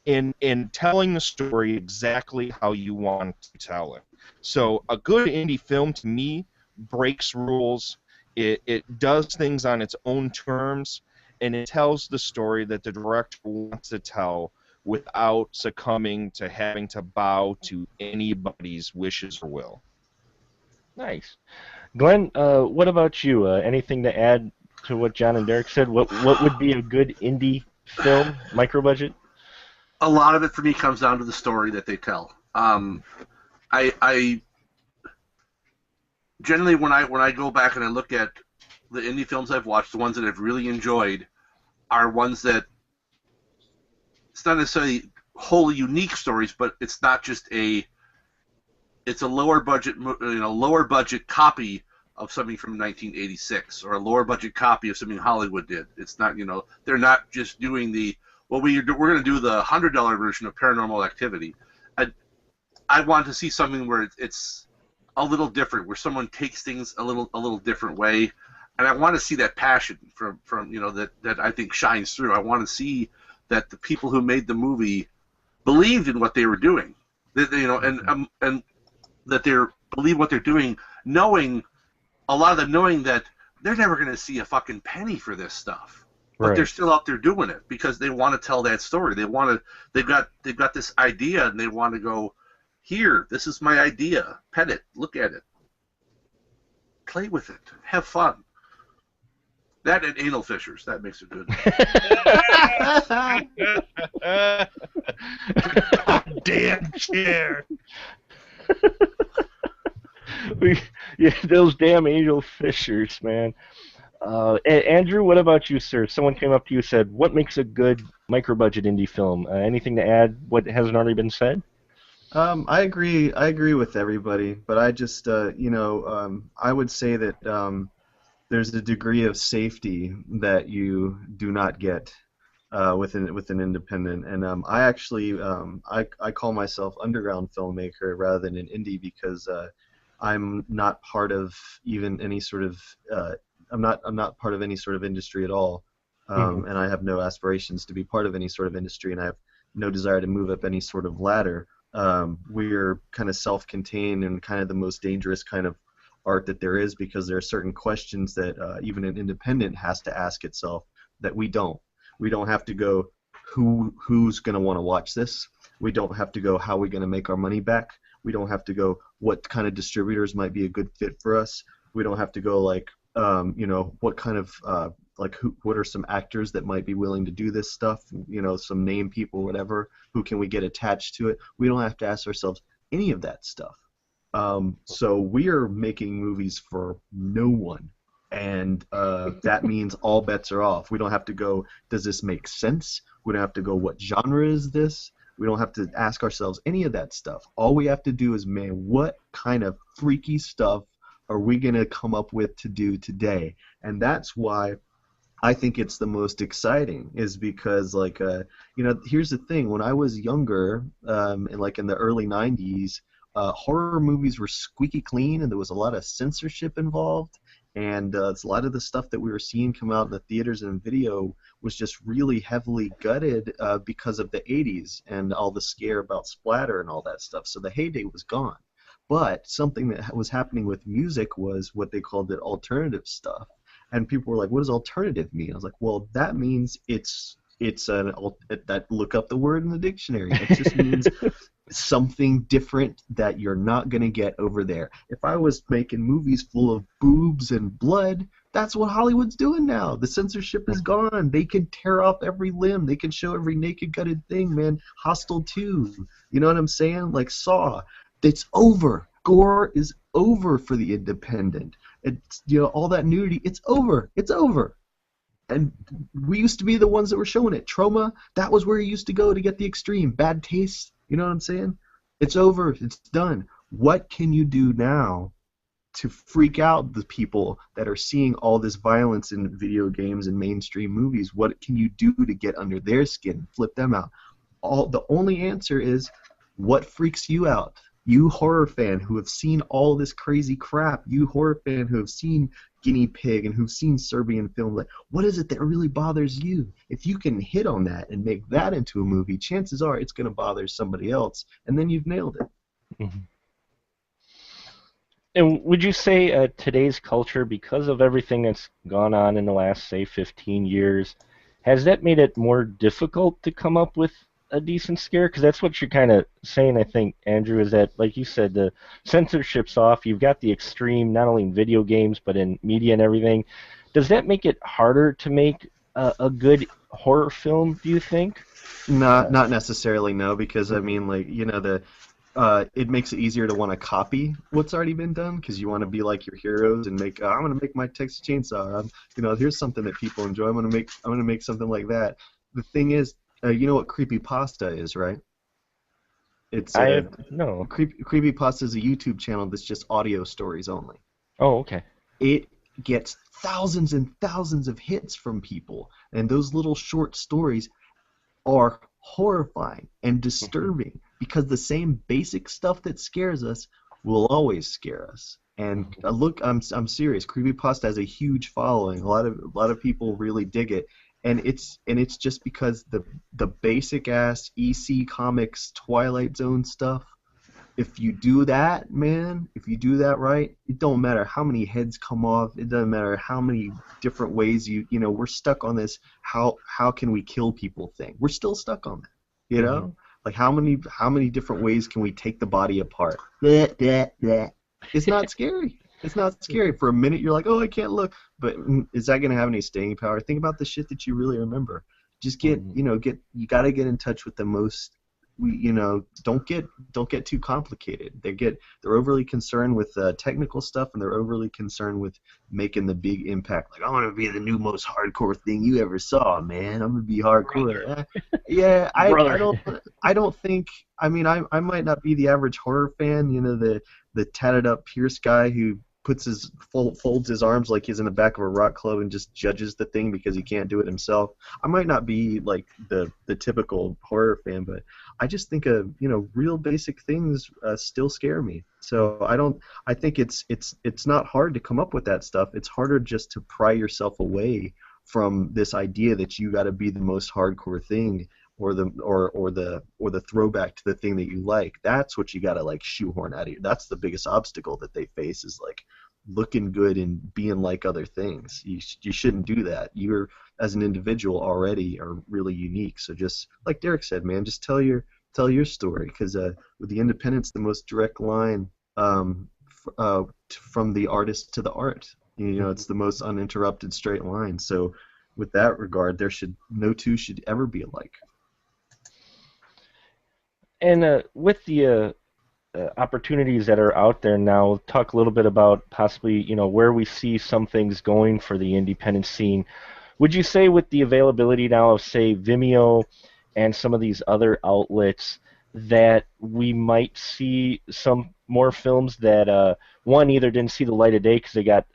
In telling the story exactly how you want to tell it. So a good indie film, to me, breaks rules. It does things on its own terms, and it tells the story that the director wants to tell without succumbing to having to bow to anybody's wishes or will. Nice. Glenn, what about you? Anything to add to what John and Derek said? What would be a good indie film, micro budget? A lot of it for me comes down to the story that they tell. I generally when I go back and I look at the indie films I've watched, the ones that I've really enjoyed are ones that it's not necessarily wholly unique stories, but it's not just it's a lower budget copy of something from 1986 or a lower budget copy of something Hollywood did. It's not, they're not just doing we're going to do the $100 version of Paranormal Activity. I want to see something where it's a little different, where someone takes things a little different way, and I want to see that passion from that I think shines through. I want to see that the people who made the movie believed in what they were doing, and that they believe what they're doing, knowing that they're never going to see a fucking penny for this stuff. But they're still out there doing it because they want to tell that story. They've got this idea and they want to go, here, this is my idea. Pet it, look at it, play with it, have fun. That and anal fissures, that makes it good. Damn chair. Those damn angel fishers, man. Andrew, what about you, sir? Someone came up to you and said, what makes a good micro-budget indie film? Anything to add what hasn't already been said? I agree with everybody, but I just, I would say that there's a degree of safety that you do not get with an independent, and I actually, I call myself underground filmmaker rather than an indie because I'm not part of even any sort of I'm not part of any sort of industry at all, and I have no aspirations to be part of any sort of industry, and I have no desire to move up any sort of ladder. We're kind of self-contained and kind of the most dangerous kind of art that there is because there are certain questions that even an independent has to ask itself that we don't. We don't have to go, who's going to want to watch this? We don't have to go, how are we going to make our money back? We don't have to go, what kind of distributors might be a good fit for us? We don't have to go like, what kind of what are some actors that might be willing to do this stuff? Some name people, whatever. Who can we get attached to it? We don't have to ask ourselves any of that stuff. So we are making movies for no one, and that means all bets are off. We don't have to go, does this make sense? We don't have to go, what genre is this? We don't have to ask ourselves any of that stuff. All we have to do is, man, what kind of freaky stuff are we going to come up with to do today? And that's why I think it's the most exciting is because like here's the thing, when I was younger and like in the early 90s, horror movies were squeaky clean and there was a lot of censorship involved, and a lot of the stuff that we were seeing come out in the theaters and video was just really heavily gutted because of the 80s and all the scare about splatter and all that stuff, so the heyday was gone. But something that was happening with music was what they called it alternative stuff. And people were like, "What does alternative mean?" I was like, "Well, that means that look up the word in the dictionary. It just means something different that you're not gonna get over there. If I was making movies full of boobs and blood, that's what Hollywood's doing now. The censorship is gone. They can tear off every limb. They can show every naked, gutted thing, man. Hostel 2. You know what I'm saying? Like Saw. It's over. Gore is over for the independent. It's all that nudity. It's over. It's over. And we used to be the ones that were showing it. Trauma. That was where you used to go to get the extreme. Bad taste. You know what I'm saying? It's over. It's done. What can you do now to freak out the people that are seeing all this violence in video games and mainstream movies? What can you do to get under their skin, flip them out? The only answer is, what freaks you out? You horror fan who have seen all this crazy crap, you horror fan who have seen Guinea Pig and who've seen Serbian films, like, what is it that really bothers you? If you can hit on that and make that into a movie, chances are it's going to bother somebody else, and then you've nailed it. Mm-hmm. And would you say today's culture, because of everything that's gone on in the last, say, 15 years, has that made it more difficult to come up with a decent scare? Because that's what you're kind of saying, I think, Andrew, is that, like you said, the censorship's off. You've got the extreme, not only in video games, but in media and everything. Does that make it harder to make a good horror film, do you think? Not necessarily, no, because, I mean, like, it makes it easier to want to copy what's already been done, because you want to be like your heroes and make, I'm going to make my Texas Chainsaw. Here's something that people enjoy. I'm going to make something like that. The thing is, you know what creepypasta is, right? It's no. Creepypasta is a YouTube channel that's just audio stories only. Oh, okay. It gets thousands and thousands of hits from people, and those little short stories are horrifying and disturbing because the same basic stuff that scares us will always scare us. And look, I'm serious. Creepypasta has a huge following. A lot of people really dig it. And it's just because the basic ass EC Comics Twilight Zone stuff, if you do that, man, if you do that right, it don't matter how many heads come off, it doesn't matter how many different ways we're stuck on this how can we kill people thing. We're still stuck on that. Mm-hmm. Like how many different ways can we take the body apart? It's not scary. It's not scary. For a minute, you're like, oh, I can't look. But is that going to have any staying power? Think about the shit that you really remember. Just you got to get in touch with the most, don't get too complicated. They're overly concerned with technical stuff, and they're overly concerned with making the big impact. Like, I want to be the new most hardcore thing you ever saw, man. I'm going to be hardcore. Yeah, I don't think, I might not be the average horror fan, the tatted up Pierce guy who folds his arms like he's in the back of a rock club and just judges the thing because he can't do it himself. I might not be like the typical horror fan, but I just think of real basic things still scare me. So I think it's not hard to come up with that stuff. It's harder just to pry yourself away from this idea that you got to be the most hardcore thing or the throwback to the thing that you like. That's what you got to like shoehorn out of you. That's the biggest obstacle that they face, is like looking good and being like other things. You shouldn't do that. You're, as an individual, already are really unique. So just like Derek said, man, just tell your story, because with the independence, the most direct line from the artist to the art. It's the most uninterrupted straight line. So with that regard, no two should ever be alike. And with the opportunities that are out there now, talk a little bit about possibly, where we see some things going for the independent scene. Would you say with the availability now of, say, Vimeo and some of these other outlets, that we might see some more films that, one, either didn't see the light of day because they got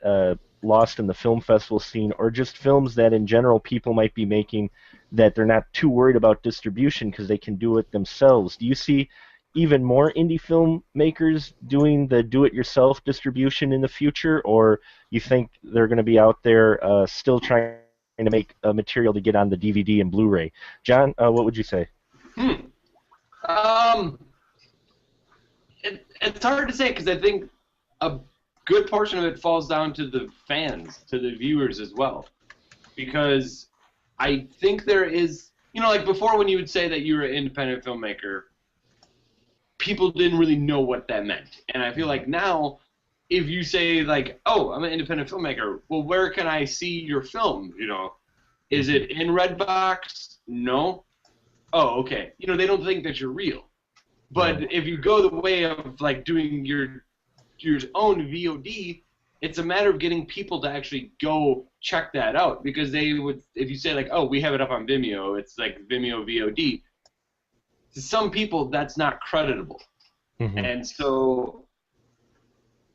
lost in the film festival scene, or just films that in general people might be making that they're not too worried about distribution because they can do it themselves. Do you see even more indie filmmakers doing the do-it-yourself distribution in the future, or you think they're going to be out there still trying to make material to get on the DVD and Blu-ray? John, what would you say? It's hard to say because I think a good portion of it falls down to the fans, to the viewers as well. Because I think there is, like before when you would say that you were an independent filmmaker, people didn't really know what that meant. And I feel like now, if you say like, oh, I'm an independent filmmaker, well, where can I see your film? Is it in Redbox? No. Oh, okay. They don't think that you're real. But if you go the way of like doing your own VOD, it's a matter of getting people to actually go check that out, because they would, if you say like, oh, we have it up on Vimeo, it's like Vimeo VOD. To some people, that's not creditable. Mm-hmm. And so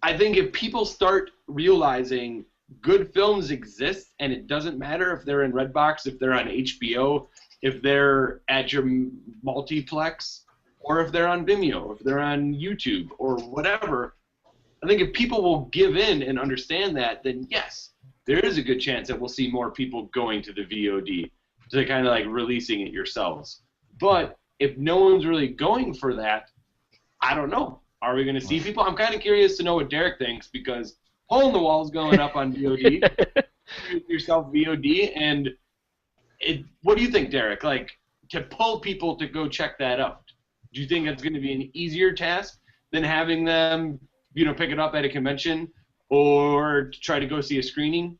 I think if people start realizing good films exist, and it doesn't matter if they're in Redbox, if they're on HBO, if they're at your multiplex, or if they're on Vimeo, if they're on YouTube, or whatever, I think if people will give in and understand that, then yes, there is a good chance that we'll see more people going to the VOD, to kind of like releasing it yourselves. But if no one's really going for that, I don't know. Are we going to see people? I'm kind of curious to know what Derek thinks, because Hole in the Wall is going up on VOD. Yourself VOD, and what do you think, Derek? Like, to pull people to go check that out, do you think that's going to be an easier task than having them, pick it up at a convention or try to go see a screening?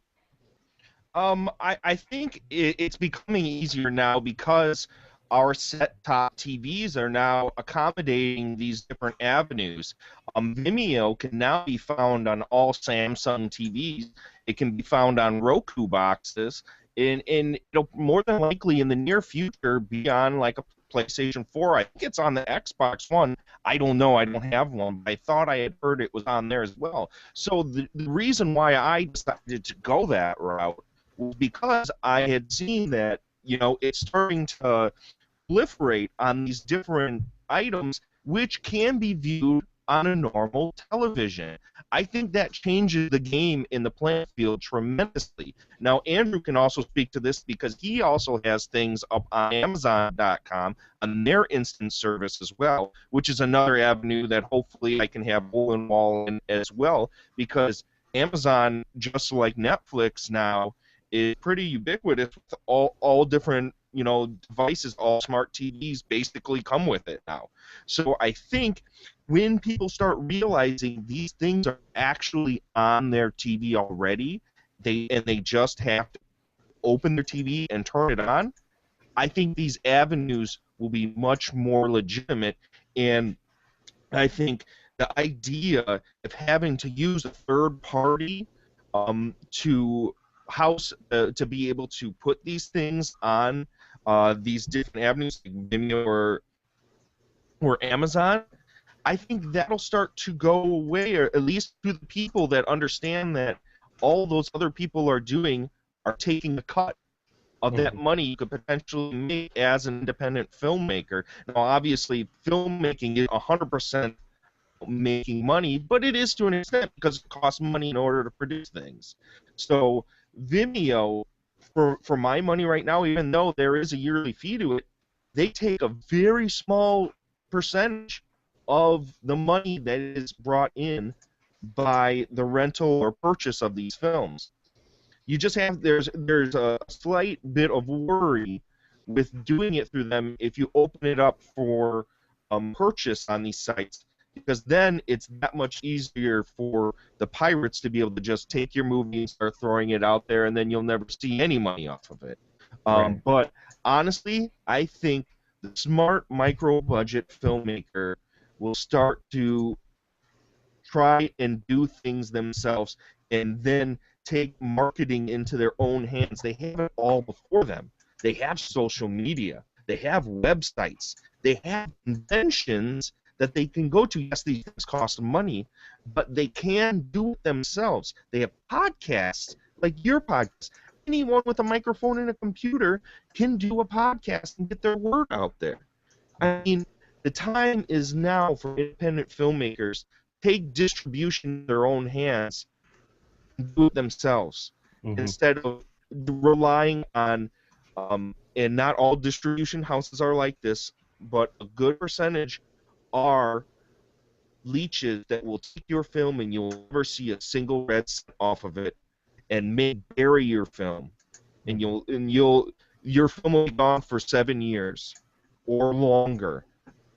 I think it's becoming easier now because our set-top TVs are now accommodating these different avenues. Vimeo can now be found on all Samsung TVs. It can be found on Roku boxes, and it'll more than likely in the near future be on like a PlayStation 4. I think it's on the Xbox One. I don't know. I don't have one, but I thought I had heard it was on there as well. So the reason why I decided to go that route was because I had seen that, it's starting to proliferate on these different items which can be viewed on a normal television. I think that changes the game in the playing field tremendously. Now, Andrew can also speak to this because he also has things up on Amazon.com on their instant service as well, which is another avenue that hopefully I can have Hole in Wall in as well, because Amazon, just like Netflix now, is pretty ubiquitous with all different devices. All smart TVs basically come with it now. So I think when people start realizing these things are actually on their TV already, they just have to open their TV and turn it on, I think these avenues will be much more legitimate. And I think the idea of having to use a third party to be able to put these things on these different avenues, like Vimeo or Amazon, I think that'll start to go away, or at least to the people that understand that all those other people are taking a cut of that money you could potentially make as an independent filmmaker. Now, obviously, filmmaking is 100% making money, but it is to an extent because it costs money in order to produce things. So Vimeo, for my money right now, even though there is a yearly fee to it, they take a very small percentage of the money that is brought in by the rental or purchase of these films. You just have there's a slight bit of worry with doing it through them if you open it up for purchase on these sites, because then it's that much easier for the pirates to be able to just take your movie and start throwing it out there, and then you'll never see any money off of it. Right. But honestly, I think the smart micro-budget filmmaker will start to try and do things themselves and then take marketing into their own hands. They have it all before them. They have social media. They have websites. They have conventions that they can go to. Yes, these things cost money, but they can do it themselves. They have podcasts like your podcast. Anyone with a microphone and a computer can do a podcast and get their word out there. I mean, the time is now for independent filmmakers to take distribution in their own hands and do it themselves instead of relying on, and not all distribution houses are like this, but a good percentage are leeches that will take your film and you'll never see a single red cent off of it and may bury your film, and your film will be gone for 7 years or longer,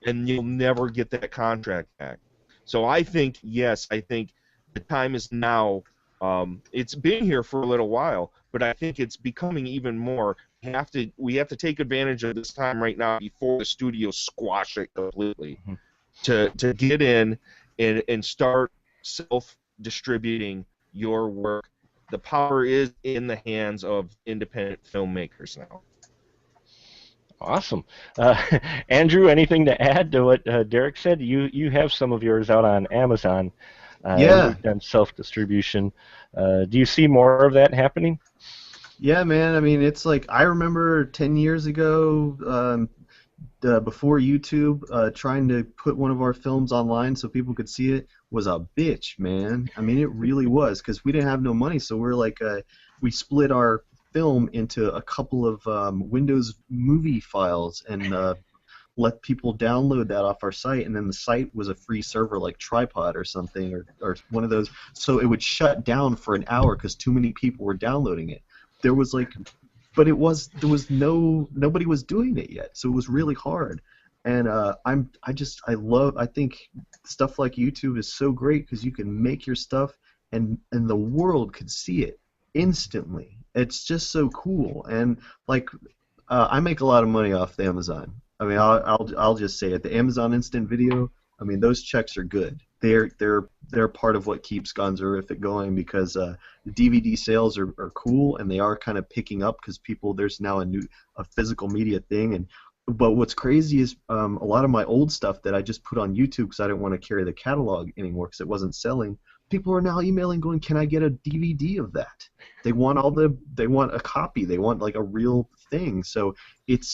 and you'll never get that contract back. So I think, yes, I think the time is now. It's been here for a little while, but I think it's becoming even more. We have to take advantage of this time right now before the studios squash it completely, to get in and start self-distributing your work. The power is in the hands of independent filmmakers now. Awesome. Andrew, anything to add to what Derek said? You have some of yours out on Amazon. Yeah. You've done self-distribution. Do you see more of that happening? Yeah, man. I mean, it's like I remember 10 years ago, before YouTube, trying to put one of our films online so people could see it was a bitch, man. I mean, it really was, because we didn't have no money, so we're like, we split our film into a couple of Windows movie files and let people download that off our site, and then the site was a free server like Tripod or something, or one of those, so it would shut down for an hour because too many people were downloading it. There was like, but nobody was doing it yet, so it was really hard. And I think stuff like YouTube is so great because you can make your stuff and the world could see it instantly. It's just so cool. And like, I make a lot of money off the Amazon. I mean, I'll just say it. The Amazon Instant Video, I mean, those checks are good. They're part of what keeps Gonzorific going, because the DVD sales are cool, and they are kind of picking up because there's now a physical media thing. But what's crazy is a lot of my old stuff that I just put on YouTube because I didn't want to carry the catalog anymore because it wasn't selling. People are now emailing going, "Can I get a DVD of that?" They want a copy. They want like a real thing. So it's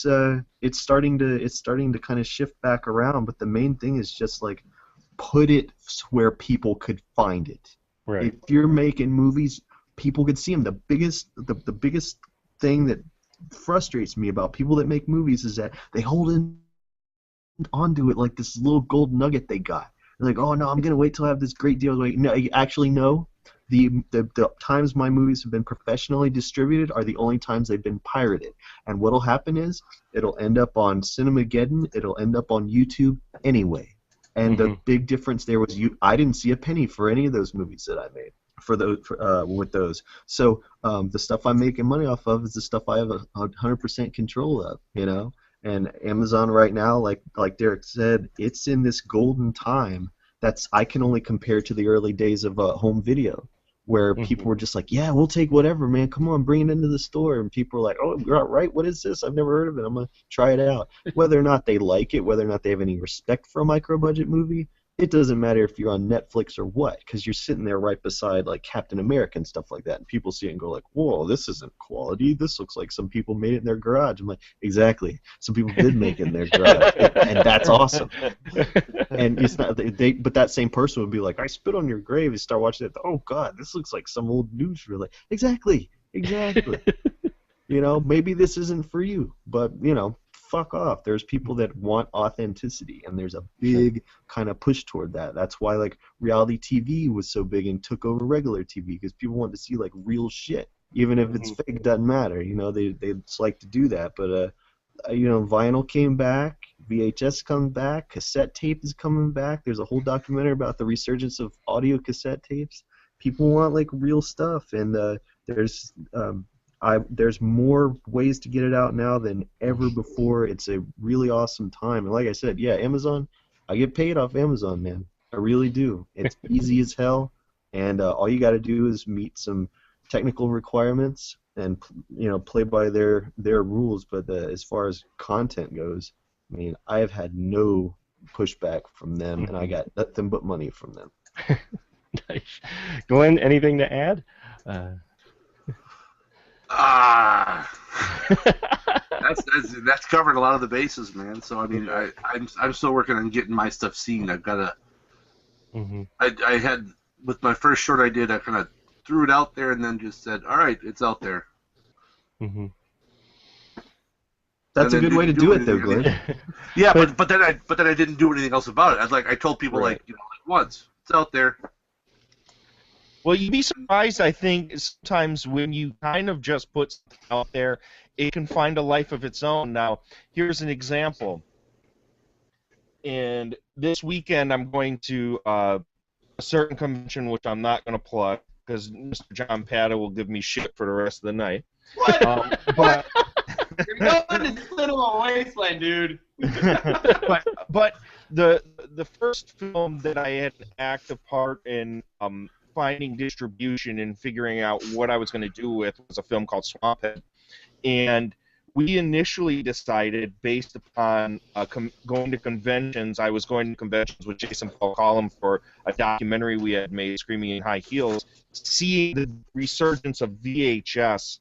starting to kind of shift back around. But the main thing is just like put it where people could find it. Right. If you're making movies, people could see them. The biggest thing that frustrates me about people that make movies is that they hold onto it like this little gold nugget they got. They're like, "Oh no, I'm gonna wait till I have this great deal." Like, no, actually no. The times my movies have been professionally distributed are the only times they've been pirated. And what'll happen is it'll end up on Cinemageddon. It'll end up on YouTube anyway. And the big difference there was I didn't see a penny for any of those movies that I made with those. So the stuff I'm making money off of is the stuff I have 100% control of, you know. And Amazon right now, like Derek said, it's in this golden time I can only compare to the early days of home video, where people were just like, "Yeah, we'll take whatever, man. Come on, bring it into the store." And people were like, "Oh, you're right. What is this? I've never heard of it. I'm gonna try it out." Whether or not they like it, whether or not they have any respect for a micro-budget movie, it doesn't matter if you're on Netflix or what, because you're sitting there right beside like Captain America and stuff like that, and people see it and go like, "Whoa, this isn't quality. This looks like some people made it in their garage." I'm like, "Exactly. Some people did make it in their garage, and that's awesome." And it's not but that same person would be like, "I spit on your grave." You start watching it, "Oh God, this looks like some old news reel." Exactly. You know, maybe this isn't for you, but you know, fuck off. There's people that want authenticity, and there's a big kind of push toward that. That's why like reality TV was so big and took over regular TV, because people want to see like real shit, even if it's fake. It doesn't matter. You know, they like to do that. But you know, vinyl came back, VHS comes back, cassette tape is coming back. There's a whole documentary about the resurgence of audio cassette tapes. People want like real stuff, and there's more ways to get it out now than ever before. It's a really awesome time. And like I said, yeah, Amazon, I get paid off Amazon, man. I really do. It's easy as hell, and all you got to do is meet some technical requirements and, you know, play by their rules. But as far as content goes, I mean, I have had no pushback from them, and I got nothing but money from them. Nice. Glenn, anything to add? That's covered a lot of the bases, man. So I mean, I'm still working on getting my stuff seen. I've got to. I had with my first short I did, I kind of threw it out there and then just said, all right, it's out there. That's a good way to do it, though, Glenn. Yeah, but then I didn't do anything else about it. I told people once it's out there. Well, you'd be surprised, I think, sometimes when you kind of just put something out there, it can find a life of its own. Now, here's an example. And this weekend I'm going to a certain convention, which I'm not going to plug, because Mr. John Pata will give me shit for the rest of the night. What? But you're going to Cinema Wasteland, dude. but the first film that I had an active part in finding distribution and figuring out what I was going to do with was a film called Swamphead. And we initially decided, based upon going to conventions, I was going to conventions with Jason Paul Collum for a documentary we had made, Screaming in High Heels. Seeing the resurgence of VHS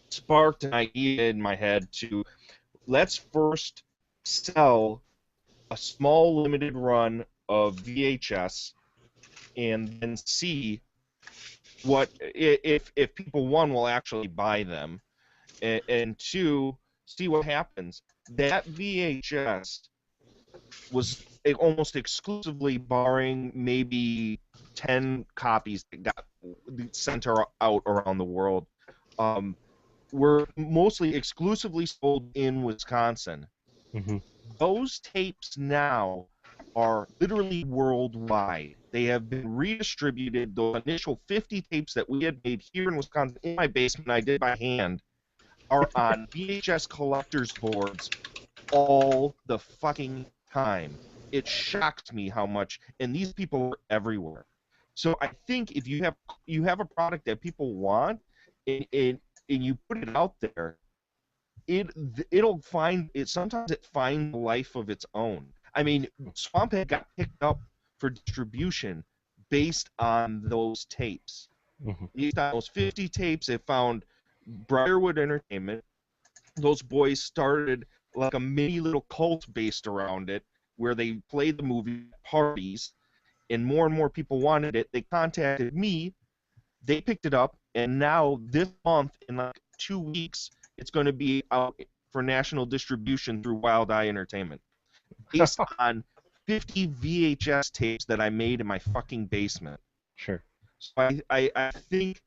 sparked an idea in my head to, let's first sell a small limited run of VHS and then see what if people, one, will actually buy them, and two, see what happens. That VHS was almost exclusively, barring maybe 10 copies that got sent out around the world, were mostly exclusively sold in Wisconsin. Those tapes now are literally worldwide. They have been redistributed. The initial 50 tapes that we had made here in Wisconsin, in my basement, I did by hand, are on VHS collector's boards all the fucking time. It shocks me how much, and these people are everywhere. So I think if you have a product that people want, and you put it out there, it'll find it. Sometimes it finds a life of its own. I mean, Swamphead got picked up for distribution based on those tapes. Based on those 50 tapes, they found Briarwood Entertainment. Those boys started like a mini little cult based around it, where they played the movie at parties, and more people wanted it. They contacted me, they picked it up, and now this month, in like 2 weeks, it's going to be out for national distribution through Wild Eye Entertainment, based on 50 VHS tapes that I made in my fucking basement. Sure. So I think,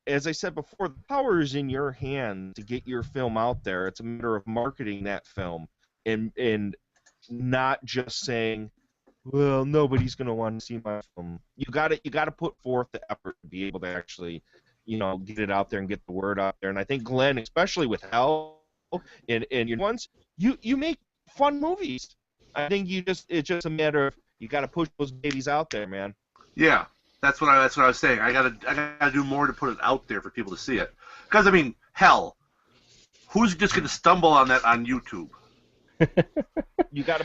as I said before, the power is in your hand to get your film out there. It's a matter of marketing that film and not just saying, well, nobody's going to want to see my film. You got to put forth the effort to be able to actually, get it out there and get the word out there. And I think Glenn, especially with Hell and your ones, you make fun movies. I think it's just a matter of you got to push those babies out there, man. Yeah, that's what I was saying. I gotta do more to put it out there for people to see it. Because I mean, hell, who's just gonna stumble on that on YouTube? You gotta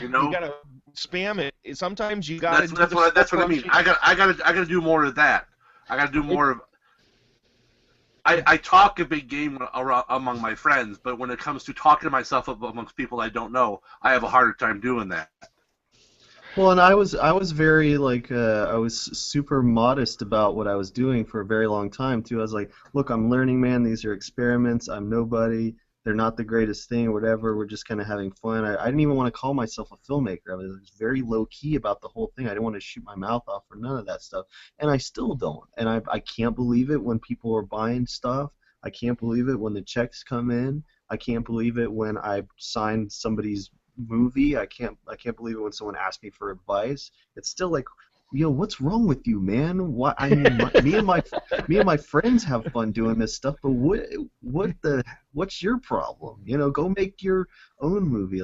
spam it. Sometimes you gotta. That's what I mean. I gotta do more of that. I gotta do more of. I talk a big game around among my friends, but when it comes to talking to myself amongst people I don't know, I have a harder time doing that. Well, and I was very I was super modest about what I was doing for a very long time too. I was like, look, I'm learning, man. These are experiments. I'm nobody. They're not the greatest thing or whatever. We're just kind of having fun. I didn't even want to call myself a filmmaker. I was very low key about the whole thing. I didn't want to shoot my mouth off or none of that stuff, and I still don't. And I can't believe it when people are buying stuff. I can't believe it when the checks come in. I can't believe it when I sign somebody's movie. I can't believe it when someone asks me for advice. It's still like, what's wrong with you, man? What I mean, me and my friends have fun doing this stuff, but what's your problem? Go make your own movie.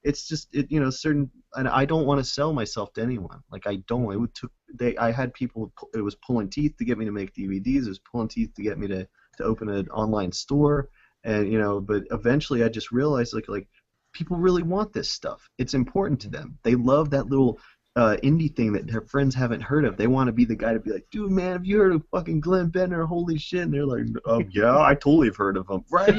It's just certain, and I don't want to sell myself to anyone. I don't. I had people. It was pulling teeth to get me to make DVDs. It was pulling teeth to get me to open an online store, and but eventually I just realized like people really want this stuff. It's important to them. They love that little indie thing that their friends haven't heard of. They want to be the guy to be like, dude, man, have you heard of fucking Glenn Bender? Holy shit! And they're like, yeah, I totally have heard of him. Right?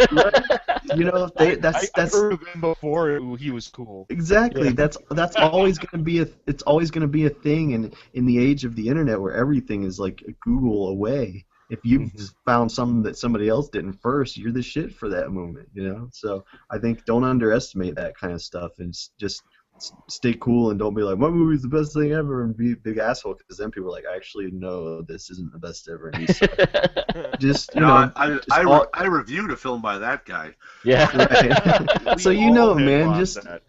You know, that's I've heard of him before. He was cool. Exactly. Yeah. That's always going to be it's always going to be a thing in the age of the internet where everything is like a Google away. If you've found something that somebody else didn't first, you're the shit for that moment, you know? So I think don't underestimate that kind of stuff, and just stay cool and don't be like, my movie's the best thing ever, and be a big asshole, because then people are like, actually, no, this isn't the best ever. And just, you know. I reviewed a film by that guy. Yeah. Right. So, you know, man, that.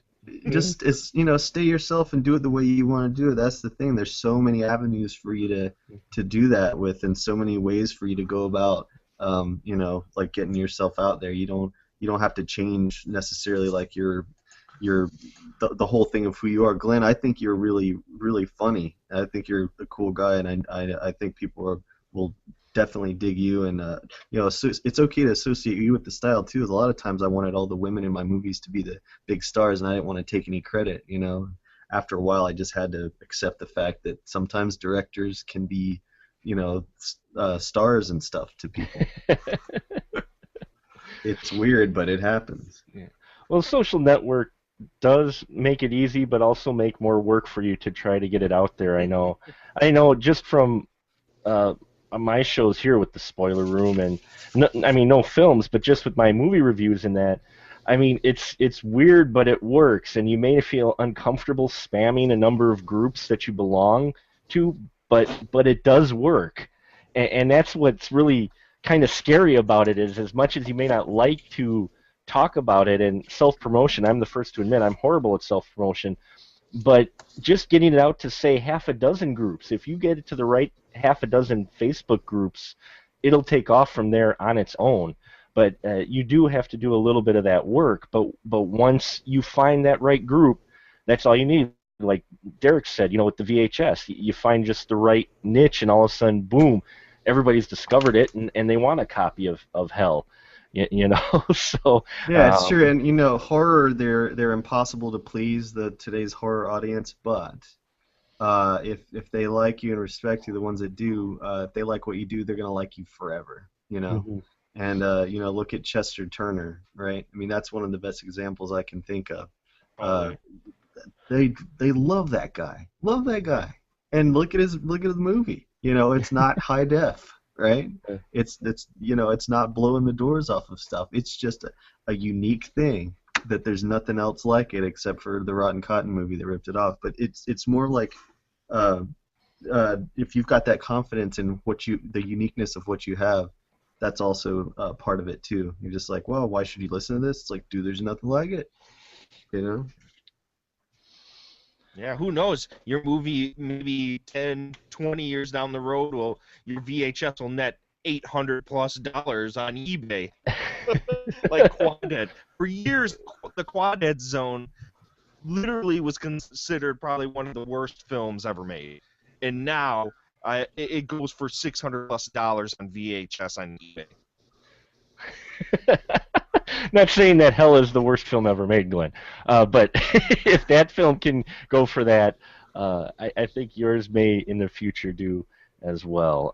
just it's, you know, stay yourself and do it the way you want to do it. That's the thing. There's so many avenues for you to do that with, and so many ways for you to go about you know, like getting yourself out there. You don't have to change necessarily like the whole thing of who you are. Glenn, I think you're really, really funny. I think you're a cool guy, and I think people will definitely dig you, and you know, it's okay to associate you with the style too. A lot of times I wanted all the women in my movies to be the big stars, and I didn't want to take any credit, you know. After a while, I just had to accept the fact that sometimes directors can be, you know, stars and stuff to people. It's weird, but it happens. Yeah. Well, Social Network does make it easy, but also make more work for you to try to get it out there. I know just from my shows here with the Spoiler Room, and no films, but just with my movie reviews and that. I mean, it's weird, but it works, and you may feel uncomfortable spamming a number of groups that you belong to, but it does work, and that's what's really kind of scary about it. Is as much as you may not like to talk about it, and self-promotion, I'm the first to admit I'm horrible at self-promotion, but just getting it out to, say, half a dozen groups, if you get it to the right half a dozen Facebook groups, it'll take off from there on its own. But you do have to do a little bit of that work, but once you find that right group, that's all you need. Like Derek said, you know, with the VHS, you find just the right niche, and all of a sudden, boom, everybody's discovered it, and they want a copy of Hell. You know, so yeah, it's true. And you know, horror, they're impossible to please today's horror audience, but if they like you and respect you, the ones that do, if they like what you do, they're gonna like you forever, you know. Mm-hmm. And you know, look at Chester Turner, right? I mean, that's one of the best examples I can think of. They love that guy, and look at his movie. You know, it's not high def. Right? It's you know, it's not blowing the doors off of stuff. It's just a unique thing that there's nothing else like it except for the Rotten Cotton movie that ripped it off. But it's more like if you've got that confidence in the uniqueness of what you have, that's also part of it too. You're just like, well, why should you listen to this? It's like, dude, there's nothing like it. You know? Yeah, who knows? Your movie, maybe 10, 20 years down the road, your VHS will net $800+ on eBay. Like Quadhead. For years, the Quadhead Zone literally was considered probably one of the worst films ever made. And now it goes for $600+ on VHS on eBay. Not saying that Hell is the worst film ever made, Glenn, but if that film can go for that, I think yours may in the future do as well.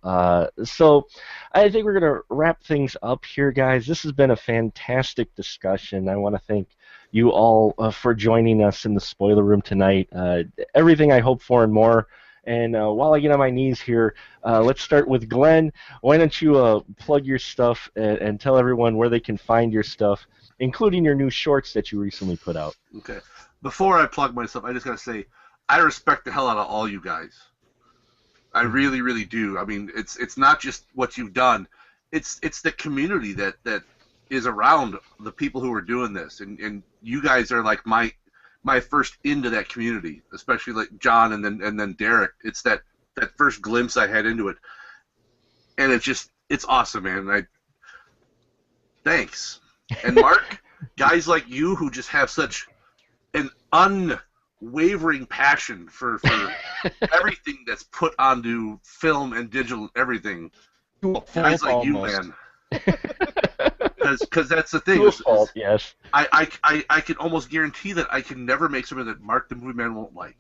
So I think we're going to wrap things up here, guys. This has been a fantastic discussion. I want to thank you all for joining us in the Spoiler Room tonight. Everything I hope for and more. And while I get on my knees here, let's start with Glenn. Why don't you plug your stuff and tell everyone where they can find your stuff, including your new shorts that you recently put out. Okay. Before I plug myself, I just got to say, I respect the hell out of all you guys. I really, really do. I mean, it's not just what you've done. It's the community that is around the people who are doing this. And you guys are like my first into that community, especially like John and then Derek. It's that first glimpse I had into it, and it's awesome, man. Thanks. And Mark, guys like you who just have such an unwavering passion for everything that's put onto film and digital everything. Guys like you, man. Because that's the thing. Your fault, yes. I can almost guarantee that I can never make something that Mark the Movie Man won't like.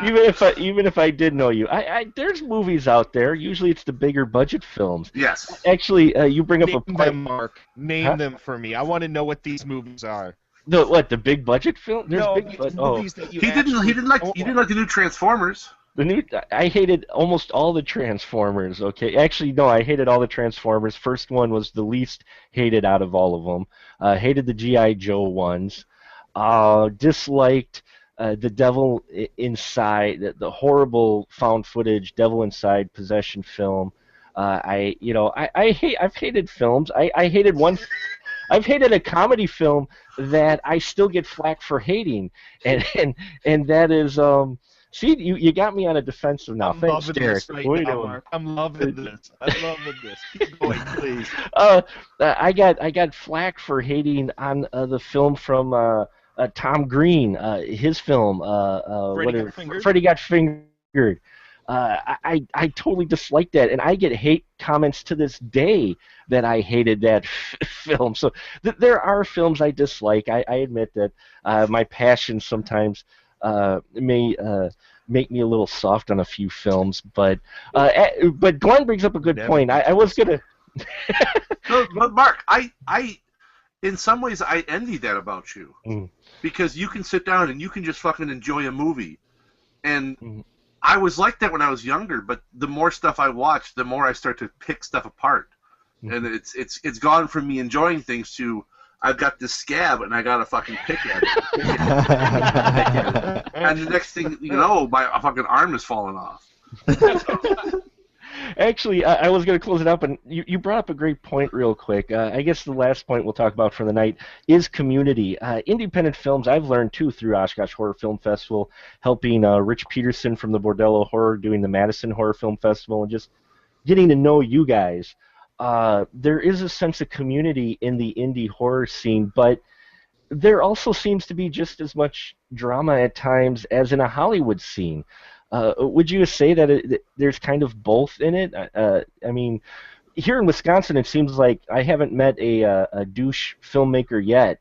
Even if I did know you, there's movies out there. Usually it's the bigger budget films. Yes. Actually, you bring up a Name point. them, Mark. Name Huh? them for me. I want to know what these movies are. The big budget film? There's No, big these oh. movies that you He didn't like the new Transformers. I hated almost all the Transformers, okay? Actually, no, I hated all the Transformers. First one was the least hated out of all of them. Hated the G.I. Joe ones. Disliked the Devil Inside, the horrible found footage Devil Inside possession film. I've hated films. I hated one. I've hated a comedy film that I still get flack for hating, and that is See, you got me on a defensive now. I'm Thanks, loving Derek. this right What are you now, doing? Mark. I'm loving this. I'm loving this. Keep going, please. I got flack for hating on the film from Tom Green, his film. Freddy Got Fingered. I totally disliked that, and I get hate comments to this day that I hated that film. So there are films I dislike. I admit that my passion sometimes may make me a little soft on a few films, but Glenn brings up a good point. I was gonna. No, but Mark, I in some ways I envy that about you, because you can sit down and you can just fucking enjoy a movie, and I was like that when I was younger. But the more stuff I watch, the more I start to pick stuff apart, and it's gone from me enjoying things to I've got this scab and I gotta fucking pick at it. And the next thing you know, my fucking arm is falling off. Actually, I was going to close it up, and you brought up a great point real quick. I guess the last point we'll talk about for the night is community. Independent films, I've learned, too, through Oshkosh Horror Film Festival, helping Rich Peterson from the Bordello Horror doing the Madison Horror Film Festival, and just getting to know you guys. There is a sense of community in the indie horror scene, but there also seems to be just as much drama at times as in a Hollywood scene. Would you say that there's kind of both in it? I mean, here in Wisconsin, it seems like I haven't met a douche filmmaker yet.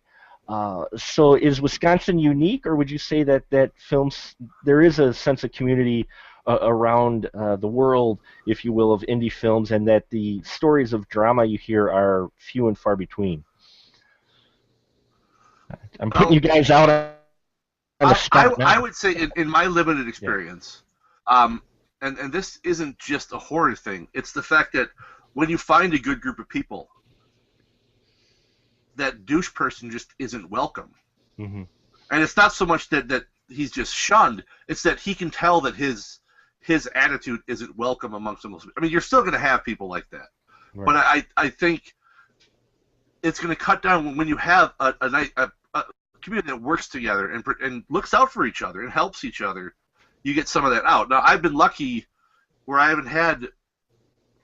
So is Wisconsin unique, or would you say that films, there is a sense of community around the world, if you will, of indie films, and that the stories of drama you hear are few and far between? I'm putting you guys out on the spot now. I would say in my limited experience, and this isn't just a horror thing, it's the fact that when you find a good group of people, that douche person just isn't welcome. And it's not so much that he's just shunned, it's that he can tell that his attitude isn't welcome amongst them. I mean, you're still going to have people like that. Right. But I think it's going to cut down when you have a community that works together and looks out for each other and helps each other. You get some of that out. Now, I've been lucky where I haven't had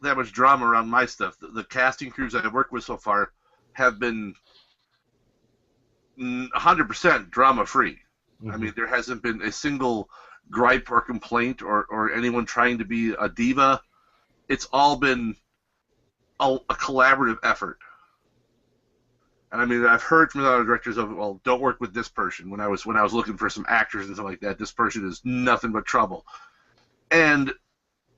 that much drama around my stuff. The casting crews I've worked with so far have been 100% drama-free. I mean, there hasn't been a single gripe or complaint or anyone trying to be a diva. It's all been a collaborative effort. And I mean, I've heard from the other directors of, well, don't work with this person. When I was looking for some actors and stuff like that, this person is nothing but trouble. And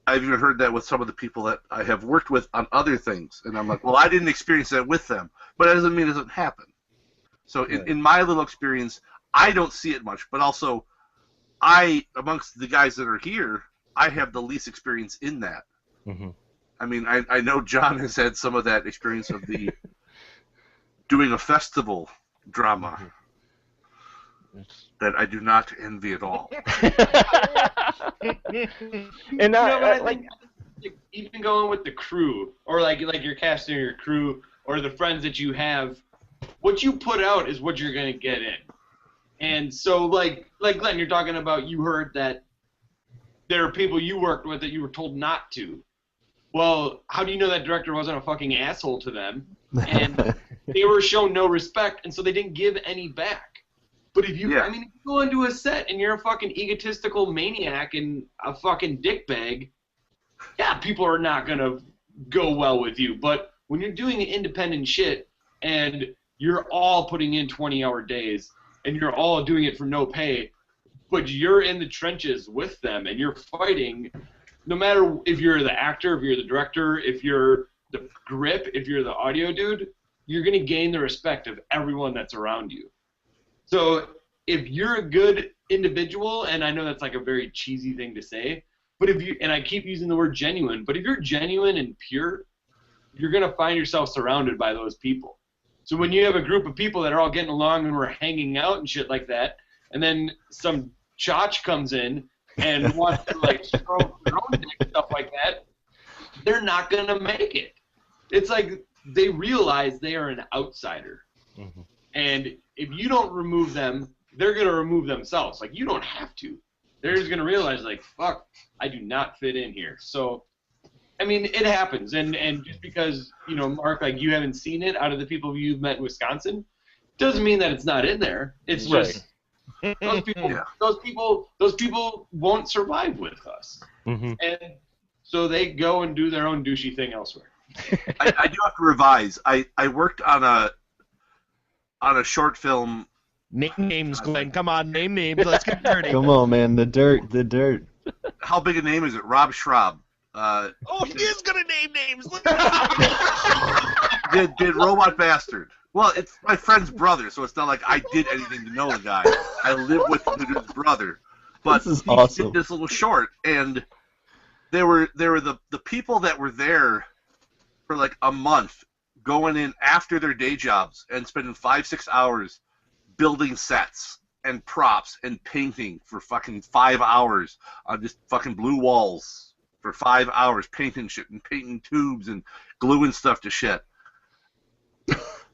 I've even heard that with some of the people that I have worked with on other things. And I'm like, well, I didn't experience that with them, but that doesn't mean it doesn't happen. So in my little experience, I don't see it much, but also amongst the guys that are here, I have the least experience in that. I mean, I know John has had some of that experience of the doing a festival drama that I do not envy at all. And I think even going with the crew, or like your casting or your crew, or the friends that you have, what you put out is what you're going to get in. And so, like Glenn, you're talking about, you heard that there are people you worked with that you were told not to. Well, how do you know that director wasn't a fucking asshole to them? And they were shown no respect, and so they didn't give any back. But if you, I mean, if you go into a set and you're a fucking egotistical maniac and a fucking dickbag, yeah, people are not gonna go well with you. But when you're doing independent shit and you're all putting in 20-hour days and you're all doing it for no pay, but you're in the trenches with them and you're fighting, no matter if you're the actor, if you're the director, if you're the grip, if you're the audio dude, you're going to gain the respect of everyone that's around you. So if you're a good individual, and I know that's like a very cheesy thing to say, but if you, and I keep using the word genuine, but if you're genuine and pure, you're going to find yourself surrounded by those people. So when you have a group of people that are all getting along and we're hanging out and shit like that, and then some chotch comes in and wants to like stroke their own dick and stuff like that, they're not going to make it. It's like they realize they are an outsider. Mhm. And if you don't remove them, they're going to remove themselves. Like, you don't have to. They're just going to realize, like, fuck, I do not fit in here. So, I mean, it happens. And just because, you know, Mark, like, you haven't seen it out of the people you've met in Wisconsin, doesn't mean that it's not in there. It's just those people, Yeah. those people won't survive with us. Mhm. And so they go and do their own douchey thing elsewhere. I do have to revise. I worked on a short film. Name names, Glenn. Come on, name names. Let's get dirty. Come on, man. The dirt. How big a name is it? Rob Schraub. Oh, he is gonna name names. Look Did Robot Bastard. Well, it's my friend's brother, so it's not like I did anything to know the guy. I live with the dude's brother. But This is he awesome. did this little short, and there were the people that were there for like a month, going in after their day jobs and spending 5-6 hours building sets and props and painting for fucking 5 hours on just fucking blue walls for 5 hours, painting shit and painting tubes and gluing stuff to shit.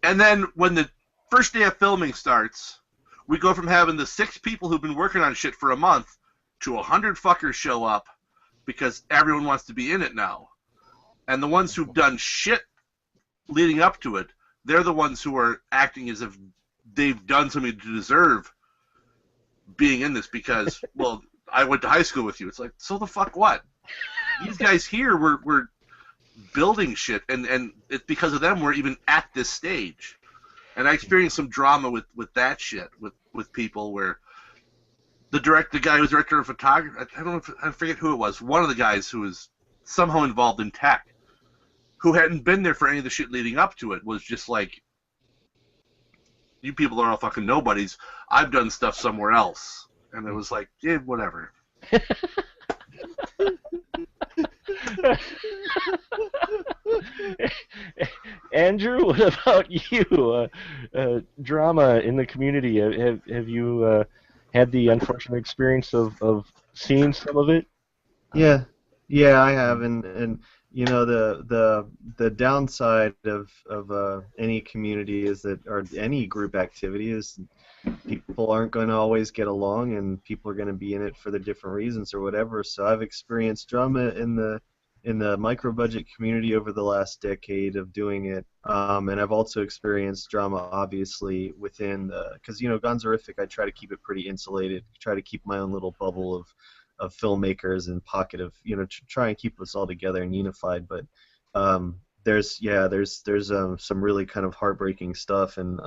And then when the first day of filming starts, we go from having the 6 people who've been working on shit for a month to 100 fuckers show up because everyone wants to be in it now. And the ones who've done shit leading up to it, they're the ones who are acting as if they've done something to deserve being in this because, well, I went to high school with you. It's like, so the fuck what? These guys here were building shit, and it's because of them we're even at this stage. And I experienced some drama with that shit, with people where the guy who was director of photography, I forget who it was, one of the guys who was somehow involved in tech, who hadn't been there for any of the shit leading up to it, was just like, you people are all fucking nobodies. I've done stuff somewhere else. And it was like, yeah, whatever. Andrew, what about you? Drama in the community. Have you had the unfortunate experience of seeing some of it? Yeah, I have, and you know the downside of any community is that, or any group activity, is people aren't going to always get along, and people are going to be in it for the different reasons or whatever. So I've experienced drama in the micro budget community over the last decade of doing it, and I've also experienced drama obviously within because you know Gonzorific, I try to keep it pretty insulated, try to keep my own little bubble of filmmakers and pocket of, you know, try and keep us all together and unified. But there's some really kind of heartbreaking stuff, and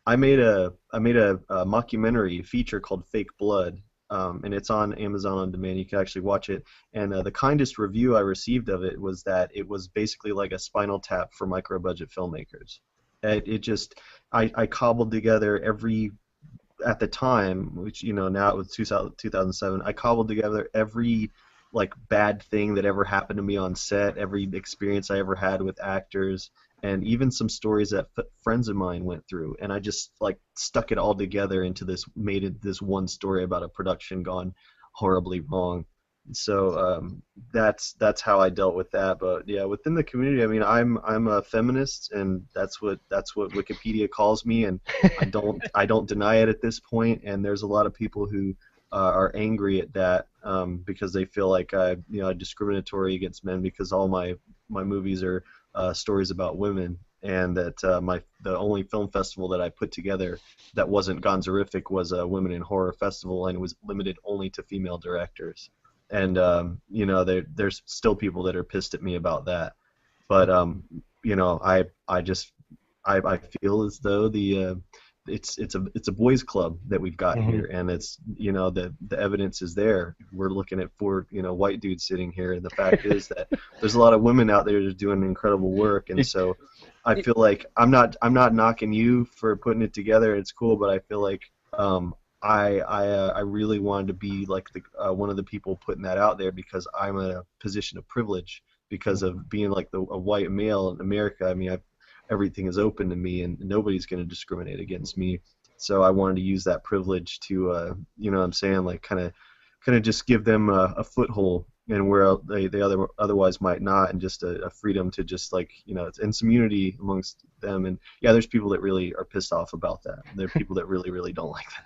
I made a mockumentary feature called Fake Blood, and it's on Amazon On Demand. You can actually watch it. And the kindest review I received of it was that it was basically like a Spinal Tap for micro budget filmmakers. I cobbled together at the time, which, you know, now it was 2007, I cobbled together every like bad thing that ever happened to me on set, every experience I ever had with actors, and even some stories that friends of mine went through, and I just like stuck it all together into this one story about a production gone horribly wrong. So that's how I dealt with that. But yeah, within the community, I mean, I'm a feminist, and that's what Wikipedia calls me, and I don't deny it at this point. And there's a lot of people who are angry at that because they feel like I'm discriminatory against men because all my movies are stories about women, and that the only film festival that I put together that wasn't Gonzorific was a Women in Horror Festival, and it was limited only to female directors. And you know, there's still people that are pissed at me about that. But you know, I feel as though it's a boys club that we've got here, and it's, you know, the evidence is there. We're looking at four, you know, white dudes sitting here, and the fact is that there's a lot of women out there that are doing incredible work, and so I feel like I'm not knocking you for putting it together. It's cool, but I feel like I really wanted to be like the one of the people putting that out there, because I'm in a position of privilege because of being like a white male in America. I mean, everything is open to me, and nobody's going to discriminate against me. So I wanted to use that privilege to, you know what I'm saying, like kind of just give them a foothold, and where they otherwise might not, and just a freedom to just, like, you know, and some unity amongst them. And yeah, there's people that really are pissed off about that. There are people that really, really don't like that.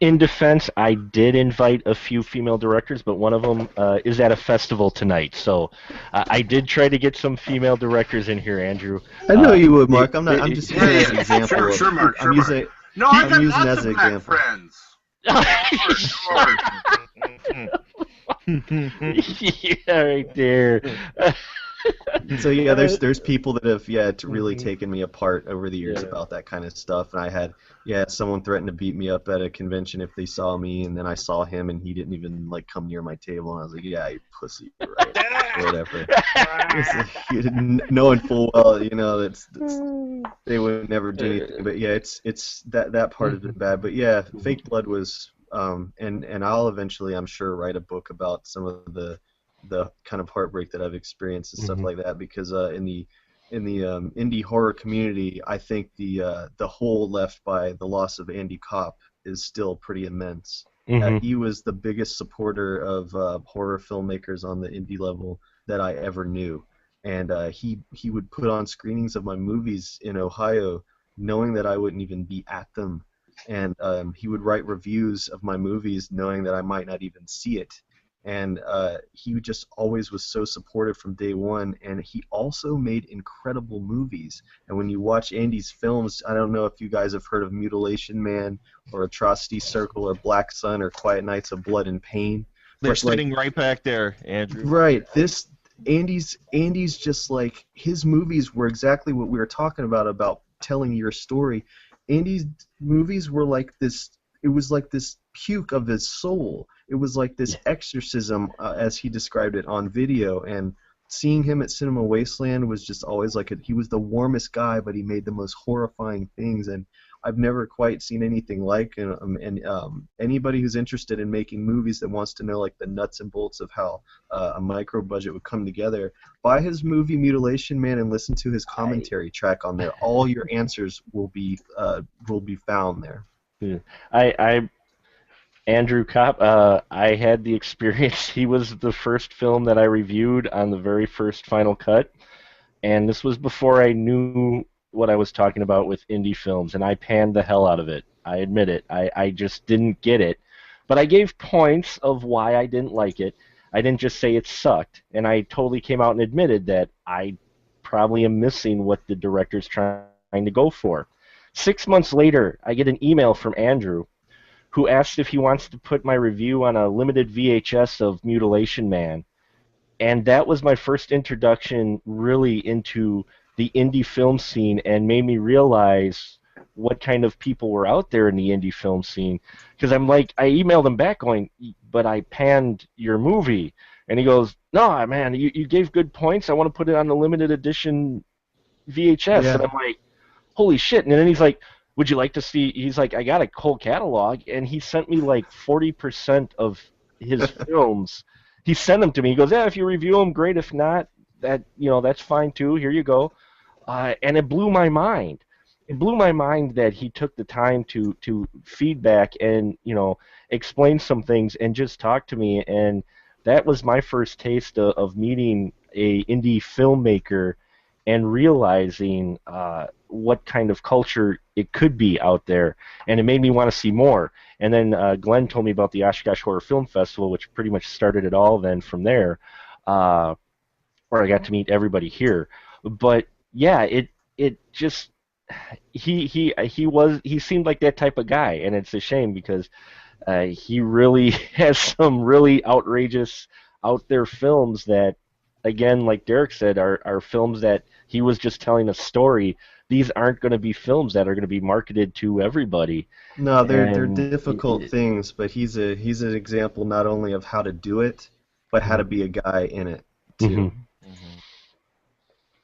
In defense, I did invite a few female directors, but one of them is at a festival tonight. So I did try to get some female directors in here, Andrew. I know you would, Mark. I'm just using it as an example. Sure, Mark. I'm using it. No, I've got using lots as of an black example. friends. Yeah, right there. So yeah, there's people that have really taken me apart over the years about that kind of stuff, and I had someone threatened to beat me up at a convention if they saw me, and then I saw him and he didn't even like come near my table, and I was like, yeah, you pussy, you're right, or whatever. Knowing full well, you know, that's they would never do anything, but yeah, it's that part of it bad, but yeah, Fake Blood was and I'll eventually, I'm sure, write a book about some of the kind of heartbreak that I've experienced and stuff like that, because in the indie horror community, I think the hole left by the loss of Andy Kopp is still pretty immense. He was the biggest supporter of horror filmmakers on the indie level that I ever knew, and he would put on screenings of my movies in Ohio, knowing that I wouldn't even be at them, and he would write reviews of my movies knowing that I might not even see it. And he just always was so supportive from day one, and he also made incredible movies. And when you watch Andy's films, I don't know if you guys have heard of Mutilation Man or Atrocity Circle or Black Sun or Quiet Nights of Blood and Pain. They're sitting right back there, Andrew. Right. Andy's just like, his movies were exactly what we were talking about telling your story. Andy's movies were like this. It was like this puke of his soul. It was like this exorcism, as he described it on video. And seeing him at Cinema Wasteland was just always like he was the warmest guy, but he made the most horrifying things. And I've never quite seen anything like him. And anybody who's interested in making movies that wants to know like the nuts and bolts of how a micro budget would come together, buy his movie Mutilation Man and listen to his commentary track on there. All your answers will be found there. Andrew Kopp, I had the experience. He was the first film that I reviewed on the very first Final Cut, and this was before I knew what I was talking about with indie films, and I panned the hell out of it. I admit it. I just didn't get it, but I gave points of why I didn't like it. I didn't just say it sucked, and I totally came out and admitted that I probably am missing what the director's trying to go for. 6 months later, I get an email from Andrew, who asked if he wants to put my review on a limited VHS of Mutilation Man. And that was my first introduction really into the indie film scene, and made me realize what kind of people were out there in the indie film scene. Because I emailed him back going, but I panned your movie. And he goes, no, man, you gave good points. I want to put it on the limited edition VHS. Yeah. And I'm like, holy shit. And then he's like, would you like to see, he's like, I got a whole catalog, and he sent me like 40% of his films. He sent them to me. He goes, yeah, if you review them, great. If not, that's fine too. Here you go. And it blew my mind. It blew my mind that he took the time to feedback and, explain some things and just talk to me. And that was my first taste of meeting a indie filmmaker and realizing what kind of culture it could be out there, and it made me want to see more. And then Glenn told me about the Oshkosh Horror Film Festival, which pretty much started it all. Then from there, where I got to meet everybody here. But yeah, it just he seemed like that type of guy, and it's a shame because he really has some really outrageous, out there films that again, like Derek said, are films that he was just telling a story. These aren't going to be films that are going to be marketed to everybody. No, they're And difficult things, but he's an example not only of how to do it, but how to be a guy in it too. Mhm.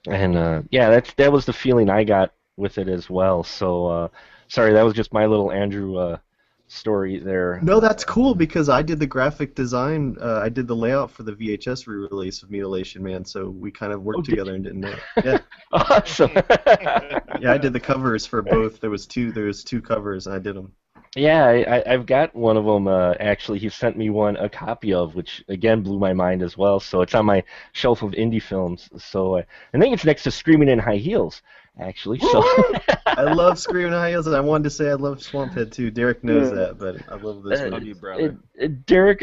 And yeah, that was the feeling I got with it as well. So sorry, that was just my little Andrew story there. No, that's cool because I did the graphic design. I did the layout for the VHS re-release of Mutilation Man, so we kind of worked together and didn't know. Yeah, Awesome. yeah, I did the covers for both. There was two covers, and I did them. Yeah, I've got one of them. Actually, he sent me a copy of, which again blew my mind as well. So it's on my shelf of indie films. So I think it's next to Screaming in High Heels, actually. So I love Screaming High Heels, and I wanted to say I love Swamphead too. Derek knows that, but I love this Love one. you, brother. Derek,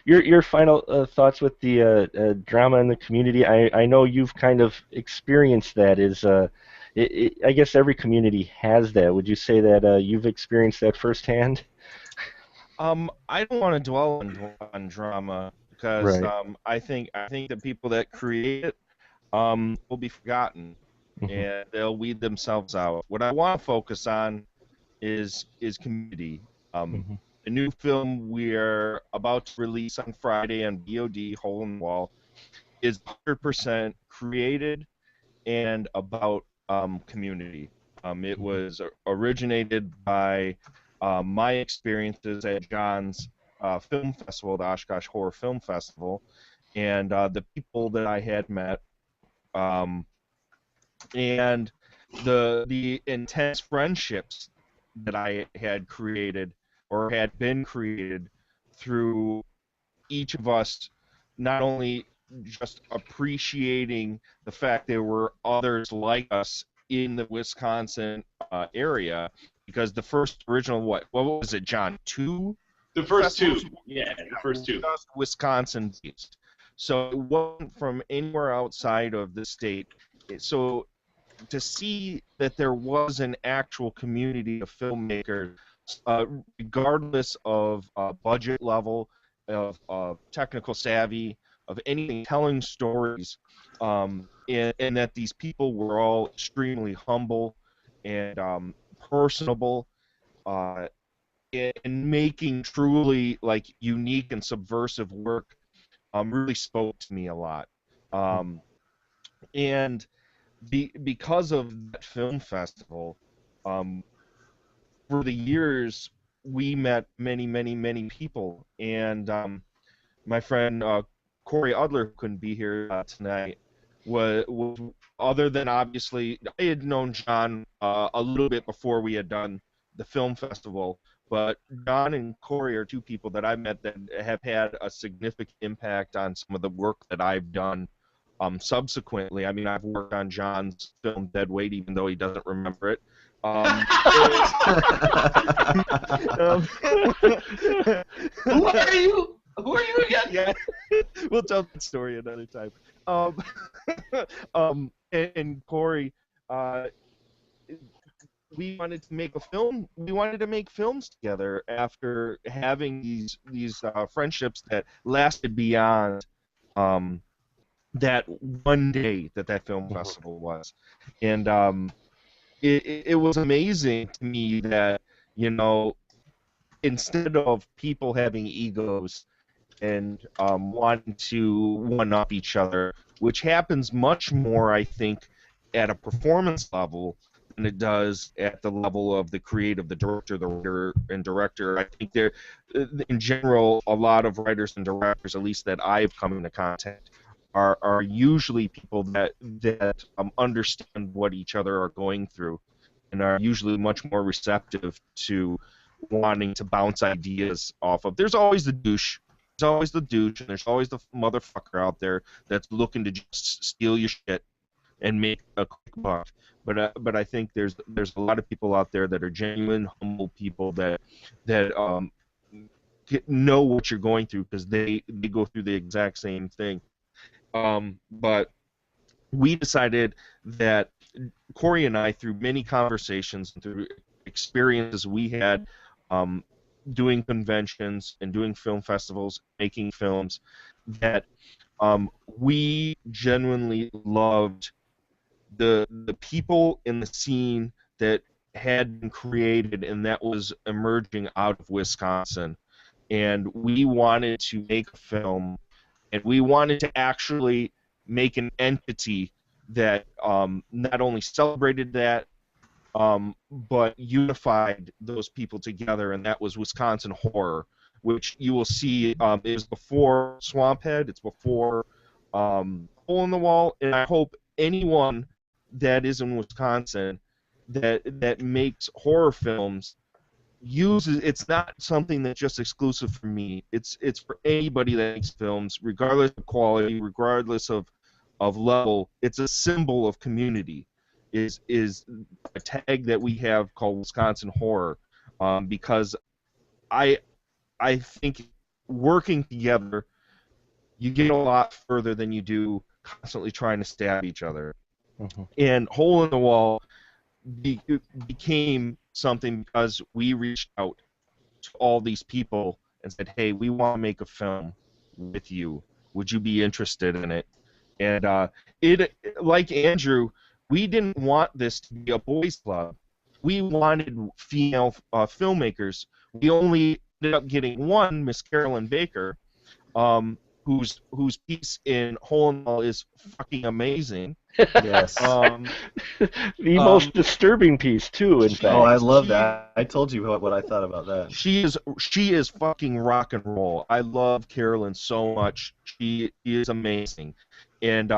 your final thoughts with the drama in the community. I know you've kind of experienced that. I guess every community has that. Would you say that you've experienced that firsthand? I don't want to dwell on drama because Right. I think the people that create it will be forgotten Mhm. and they'll weed themselves out. What I want to focus on is community. Mhm. A new film we're about to release on Friday on VOD, Hole in the Wall, is 100% created and about community. It was originated by my experiences at John's film festival, the Oshkosh Horror Film Festival, and the people that I had met, um, and the intense friendships that I had created or had been created through each of us not only just appreciating the fact there were others like us in the Wisconsin area, because the first original, what was it, John? The first two. Festivals? Yeah, the first two. Just Wisconsin based. So it wasn't from anywhere outside of the state. So to see that there was an actual community of filmmakers, regardless of budget level, of technical savvy, of anything, telling stories, and that these people were all extremely humble and personable, uh, and making truly like unique and subversive work, really spoke to me a lot. Um, and because of that film festival, um, for the years we met many, many, many people, and my friend Corey Udler, who couldn't be here tonight, was other than obviously I had known John a little bit before we had done the film festival, but John and Corey are two people that I met that have had a significant impact on some of the work that I've done. Subsequently, I mean, I've worked on John's film Dead Weight, even though he doesn't remember it. Who are you? Who are you again? Yeah, we'll tell that story another time. And Corey, we wanted to make a film. We wanted to make films together after having these friendships that lasted beyond that one day that film festival was, and it was amazing to me that, you know, instead of people having egos and wanting to one-up each other, which happens much more, I think, at a performance level than it does at the level of the creative, the director, the writer, and director. I think there, in general, a lot of writers and directors, at least that I've come into contact, are usually people that understand what each other are going through, and are usually much more receptive to wanting to bounce ideas off of. There's always the douche. There's always the douche, and there's always the motherfucker out there that's looking to just steal your shit and make a quick buck. But I think there's a lot of people out there that are genuine, humble people that know what you're going through because they go through the exact same thing. But we decided that Corey and I, through many conversations and through experiences we had doing conventions and doing film festivals, making films, that We genuinely loved the people in the scene that had been created and that was emerging out of Wisconsin, and we wanted to make a film, and we wanted to actually make an entity that not only celebrated that, but unified those people together, and that was Wisconsin Horror, which you will see is before Swamphead, it's before Hole in the Wall, and I hope anyone that is in Wisconsin that makes horror films uses, it's not something that's just exclusive for me. It's for anybody that makes films, regardless of quality, regardless of level. It's a symbol of community. Is a tag that we have called Wisconsin Horror, because I think working together, you get a lot further than you do constantly trying to stab each other. Mm-hmm. And Hole in the Wall became something because we reached out to all these people and said, hey, we want to make a film with you. Would you be interested in it? And it, like Andrew, we didn't want this to be a boys' club. We wanted female filmmakers. We only ended up getting one, Miss Carolyn Baker, whose piece in Hole in the Wall is fucking amazing. Yes. The most disturbing piece too, in fact. Oh, I love that. I told you what I thought about that. She is fucking rock and roll. I love Carolyn so much. She is amazing. And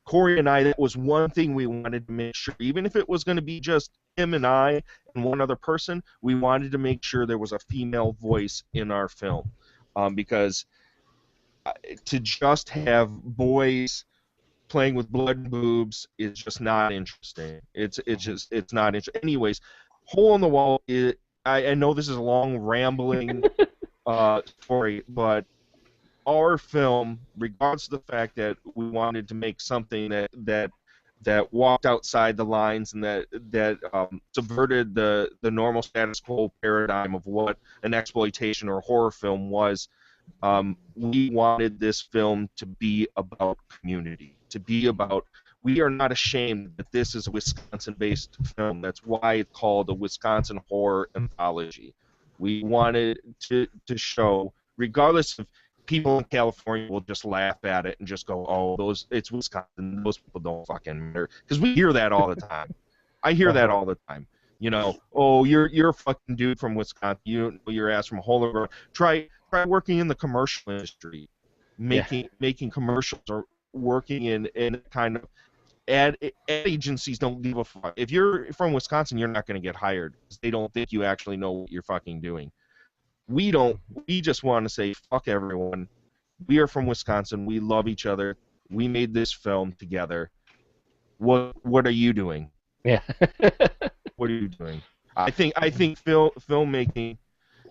Corey and I, that was one thing we wanted to make sure, even if it was going to be just him and I and one other person, we wanted to make sure there was a female voice in our film, because to just have boys playing with blood and boobs is just not interesting. It's not interesting. Anyways, Hole in the Wall is, I know this is a long rambling story, but our film, regardless of the fact that we wanted to make something that walked outside the lines and that subverted the normal status quo paradigm of what an exploitation or horror film was, we wanted this film to be about community, to be about, we are not ashamed that this is a Wisconsin-based film. That's why it's called a Wisconsin horror anthology. We wanted to show, regardless of, people in California will just laugh at it and just go, oh, it's Wisconsin, those people don't fucking matter. Because we hear that all the time. I hear that all the time. You know, oh, you're a fucking dude from Wisconsin, you don't know your ass from Holyoke. Try working in the commercial industry, making commercials, or working in kind of ad agencies don't give a fuck. If you're from Wisconsin, you're not going to get hired because they don't think you actually know what you're fucking doing. We don't. We just want to say, fuck everyone. We are from Wisconsin. We love each other. We made this film together. What are you doing? Yeah. What are you doing? I think filmmaking,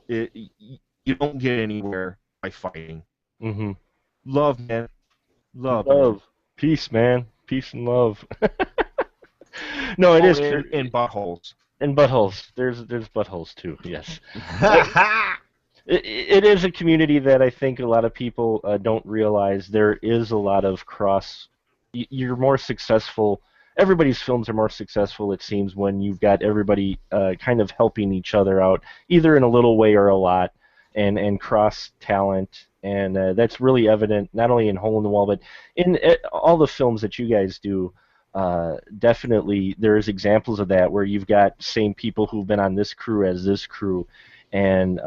you don't get anywhere by fighting. Mm-hmm. Love, man. Love. Man. Peace, man. Peace and love. No, it is. And buttholes. And buttholes. There's buttholes too. Yes. It is a community that I think a lot of people don't realize. There is a lot of cross. You're more successful. Everybody's films are more successful, it seems, when you've got everybody kind of helping each other out, either in a little way or a lot, and cross talent. And that's really evident not only in Hole in the Wall, but in all the films that you guys do. Definitely, there's examples of that where you've got same people who've been on this crew as this crew. And,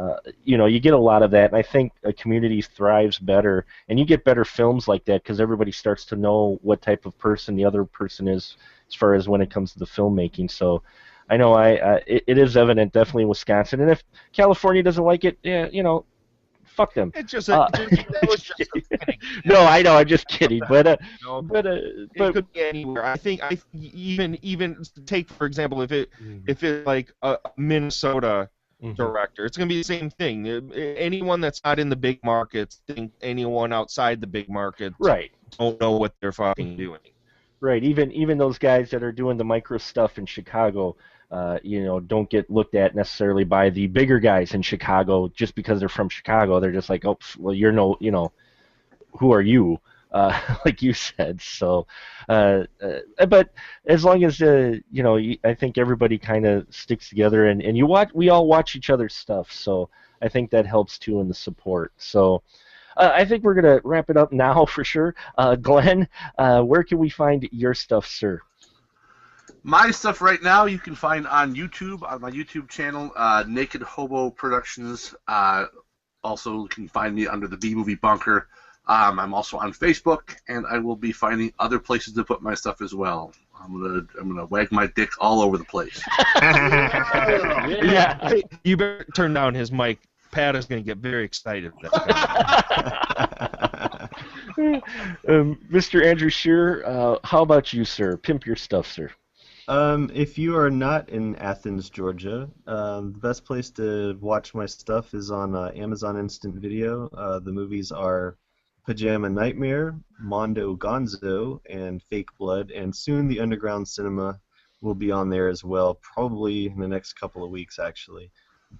you get a lot of that, and I think a community thrives better, and you get better films like that because everybody starts to know what type of person the other person is as far as when it comes to the filmmaking. So I know it is evident, definitely in Wisconsin, and if California doesn't like it, yeah, fuck them. It just, that was just no, I know, I'm just kidding, but it could be anywhere. I think even take, for example, if it like a Minnesota director, it's going to be the same thing. Anyone that's not in the big markets think anyone outside the big markets don't know what they're fucking doing. Right. Even those guys that are doing the micro stuff in Chicago, don't get looked at necessarily by the bigger guys in Chicago just because they're from Chicago. They're just like, oh, well, who are you? like you said. So, but as long as I think everybody kind of sticks together, and we all watch each other's stuff. So I think that helps too in the support. So. I think we're going to wrap it up now for sure. Glenn, where can we find your stuff, sir? My stuff right now you can find on YouTube, on my YouTube channel, Naked Hobo Productions. Also, you can find me under the B-Movie Bunker. I'm also on Facebook, and I will be finding other places to put my stuff as well. I'm gonna wag my dick all over the place. Yeah, you better turn down his mic. Pat is going to get very excited. Mr. Andrew Scheer, how about you, sir? Pimp your stuff, sir. If you are not in Athens, Georgia, the best place to watch my stuff is on Amazon Instant Video. The movies are Pajama Nightmare, Mondo Gonzo, and Fake Blood, and soon the Underground Cinema will be on there as well, probably in the next couple of weeks, actually.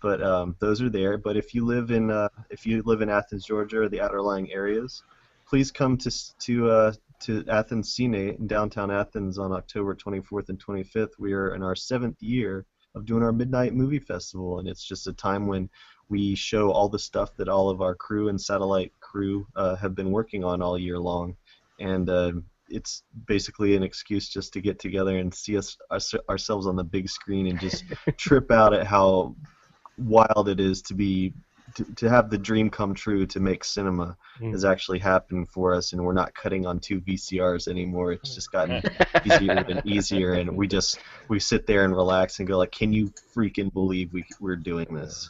But those are there. But if you live in Athens, Georgia, or the outerlying areas, please come to Athens Cine in downtown Athens on October 24th and 25th. We are in our 7th year of doing our Midnight Movie Festival, and it's just a time when we show all the stuff that all of our crew and satellite crew have been working on all year long. And it's basically an excuse just to get together and see ourselves on the big screen and just trip out at how wild it is to have the dream come true to make cinema has actually happened for us, and we're not cutting on 2 VCRs anymore. It's just gotten easier and easier, and we sit there and relax and go like, can you freaking believe we're doing this?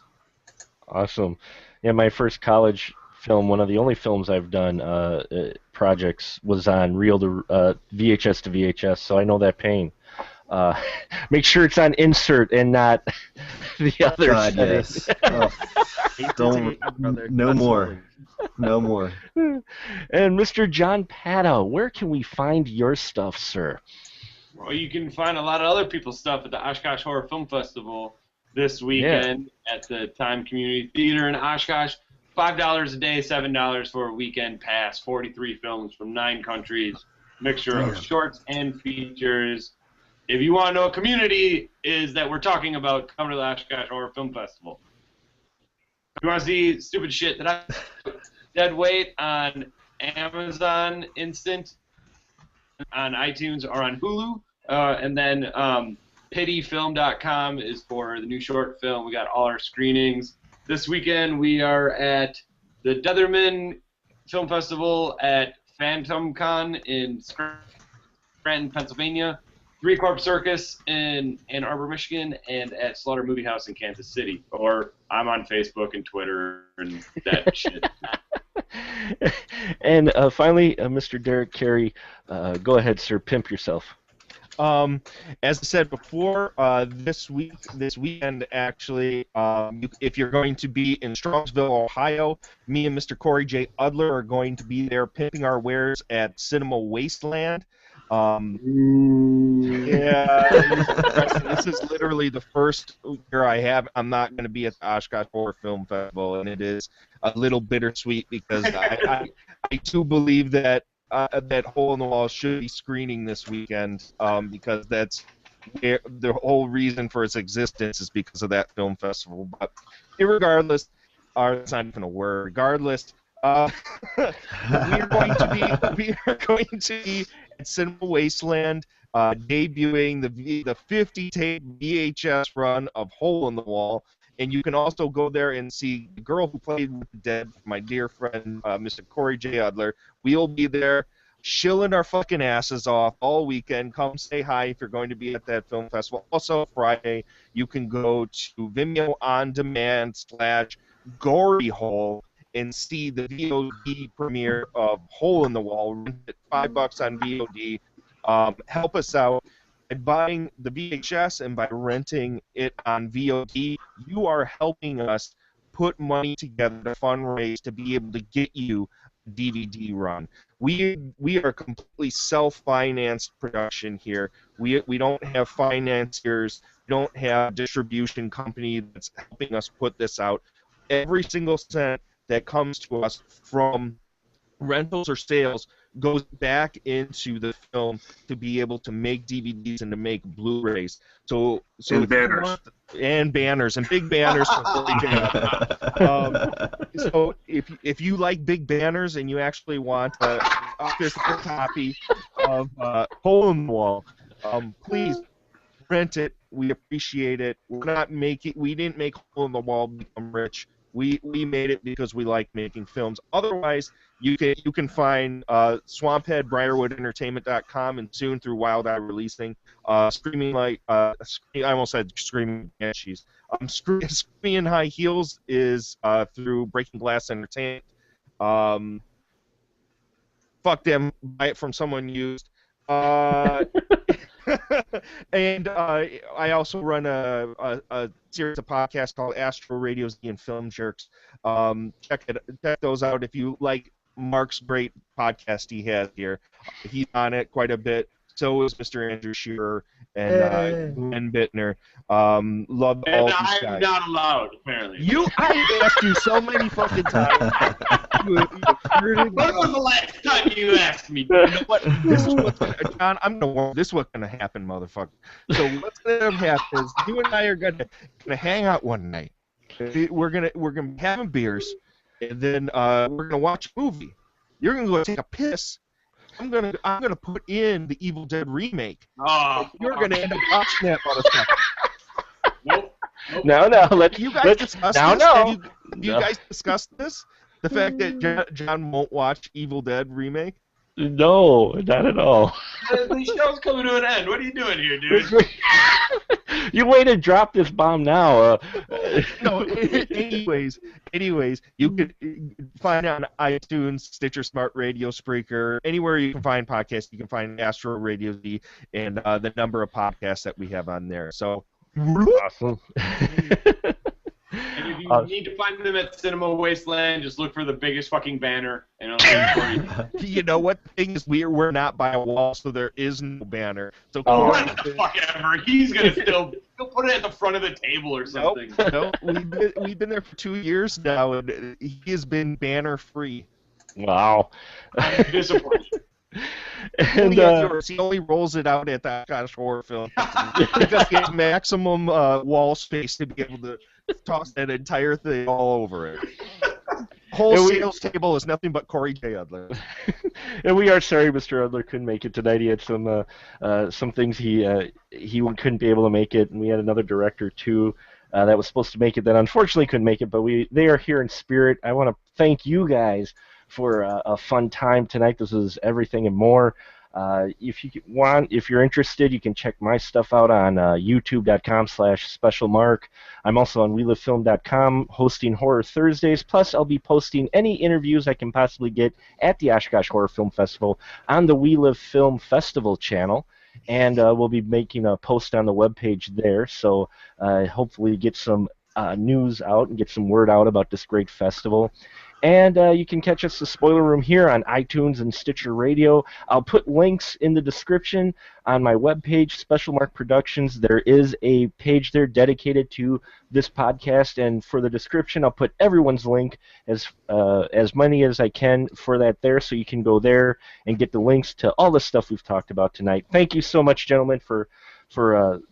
Awesome. Yeah, my first college film, one of the only films I've done projects, was on reel to VHS to VHS, so I know that pain. Make sure it's on insert and not the other God, setting. yes. Don't. No more. No more. And Mr. John Pata, where can we find your stuff, sir? Well, you can find a lot of other people's stuff at the Oshkosh Horror Film Festival this weekend at the Time Community Theater in Oshkosh. $5 a day, $7 for a weekend pass. 43 films from 9 countries, mixture of shorts and features. If you want to know what community is that we're talking about, come to the Oshkosh Horror Film Festival. If you want to see stupid shit that I dead weight on Amazon Instant, on iTunes, or on Hulu, and then pityfilm.com is for the new short film. We got all our screenings. This weekend we are at the Deatherman Film Festival at Phantom Con in Scranton, Pennsylvania, Three Corp Circus in Ann Arbor, Michigan, and at Slaughter Movie House in Kansas City. Or I'm on Facebook and Twitter and that shit. And finally, Mr. Derek Carey, go ahead, sir. Pimp yourself. As I said before, this weekend actually, if you're going to be in Strongsville, Ohio, me and Mr. Corey J. Udler are going to be there pimping our wares at Cinema Wasteland. This is literally the first year I'm not going to be at the Oshkosh Horror Film Festival, and it is a little bittersweet because I too believe that that Hole in the Wall should be screening this weekend because that's where the whole reason for its existence is because of that film festival. But irregardless, it's not even a word. Regardless, we are going to be at Cinema Wasteland, debuting the 50-tape VHS run of Hole in the Wall, and you can also go there and see The Girl Who Played with the Dead, my dear friend Mr. Corey J. Udler. We'll be there shilling our fucking asses off all weekend. Come say hi if you're going to be at that film festival. Also, Friday, you can go to Vimeo On Demand / Gory Hole and see the VOD premiere of Hole in the Wall. Rent it $5 on VOD. Help us out by buying the VHS and by renting it on VOD. You are helping us put money together to fundraise to be able to get you a DVD run. We are completely self-financed production here. We don't have financiers. We don't have a distribution company that's helping us put this out. Every single cent that comes to us from rentals or sales goes back into the film to be able to make DVDs and to make Blu-rays. So And if banners. you want, and banners and big banners for Corey so if you like big banners and you actually want a physical copy of Hole in the Wall, please rent it. We appreciate it. We didn't make Hole in the Wall become rich. We made it because we like making films. Otherwise, you can find Swamphead, BriarwoodEntertainment.com, and soon through Wild Eye Releasing. Screaming Like I almost said Screaming Banshees. Screaming in High Heels is through Breaking Glass Entertainment. Fuck them. Buy it from someone used. And I also run a series of podcasts called Astro Radio Z and Film Jerks. Check those out if you like Mark's great podcast he has here. He's on it quite a bit. So is Mr. Andrew Shearer and Glenn Bittner. Love all these guys. And I'm not allowed, apparently. I asked you so many fucking times. When was the last time you asked me? You know what? This is what's John. I'm gonna warn. This is what's gonna happen, motherfucker. So what's gonna happen is you and I are gonna hang out one night. We're gonna be having beers, and then we're gonna watch a movie. You're gonna go take a piss. I'm gonna put in the Evil Dead remake. Oh, You're gonna end up watching that motherfucker. Nope. No, let's discuss now, this? no. Have you guys discussed this? The fact that John won't watch Evil Dead remake? No, not at all. The show's coming to an end. What are you doing here, dude? You way to drop this bomb now. No, anyways, you can find it on iTunes, Stitcher Smart Radio, Spreaker, anywhere you can find podcasts. You can find Astro Radio Z and the number of podcasts that we have on there. So awesome. And if you need to find them at Cinema Wasteland, just look for the biggest fucking banner, and it'll be for you. You know what? The thing is, we're not by a wall, so there is no banner. So What the fuck ever? He's gonna still put it at the front of the table or something. Nope. We've been there for 2 years now, and he has been banner free. Wow. I'm disappointed. And he only rolls it out at that Scottish Horror Film because he has maximum wall space to be able to toss that entire thing all over it. Whole sales table is nothing but Corey J. Udler. And we are sorry Mr. Udler couldn't make it tonight. He had some things he couldn't be able to make it, and we had another director too that was supposed to make it that unfortunately couldn't make it. But they are here in spirit. I want to thank you guys for a fun time tonight. This is everything and more. If you're interested, you can check my stuff out on youtube.com/specialmark. I'm also on WeLiveFilm.com hosting Horror Thursdays. Plus, I'll be posting any interviews I can possibly get at the Oshkosh Horror Film Festival on the We Live Film Festival channel. And we'll be making a post on the webpage there. So hopefully get some news out and get some word out about this great festival. And you can catch us, The Spoiler Room, here on iTunes and Stitcher Radio. I'll put links in the description on my webpage, Special Mark Productions. There is a page there dedicated to this podcast, and for the description, I'll put everyone's link, as many as I can for that there, so you can go there and get the links to all the stuff we've talked about tonight. Thank you so much, gentlemen, for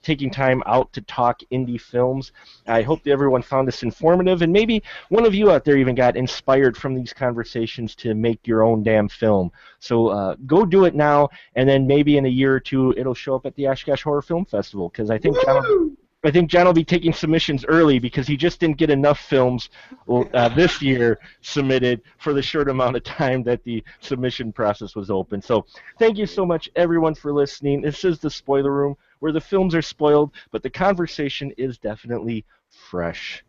taking time out to talk indie films. I hope that everyone found this informative, and maybe one of you out there even got inspired from these conversations to make your own damn film. So go do it now, and then maybe in a year or two it'll show up at the Oshkosh Horror Film Festival, because I think John will be taking submissions early because he just didn't get enough films this year submitted for the short amount of time that the submission process was open. So thank you so much, everyone, for listening. This is The Spoiler Room, where the films are spoiled, but the conversation is definitely fresh.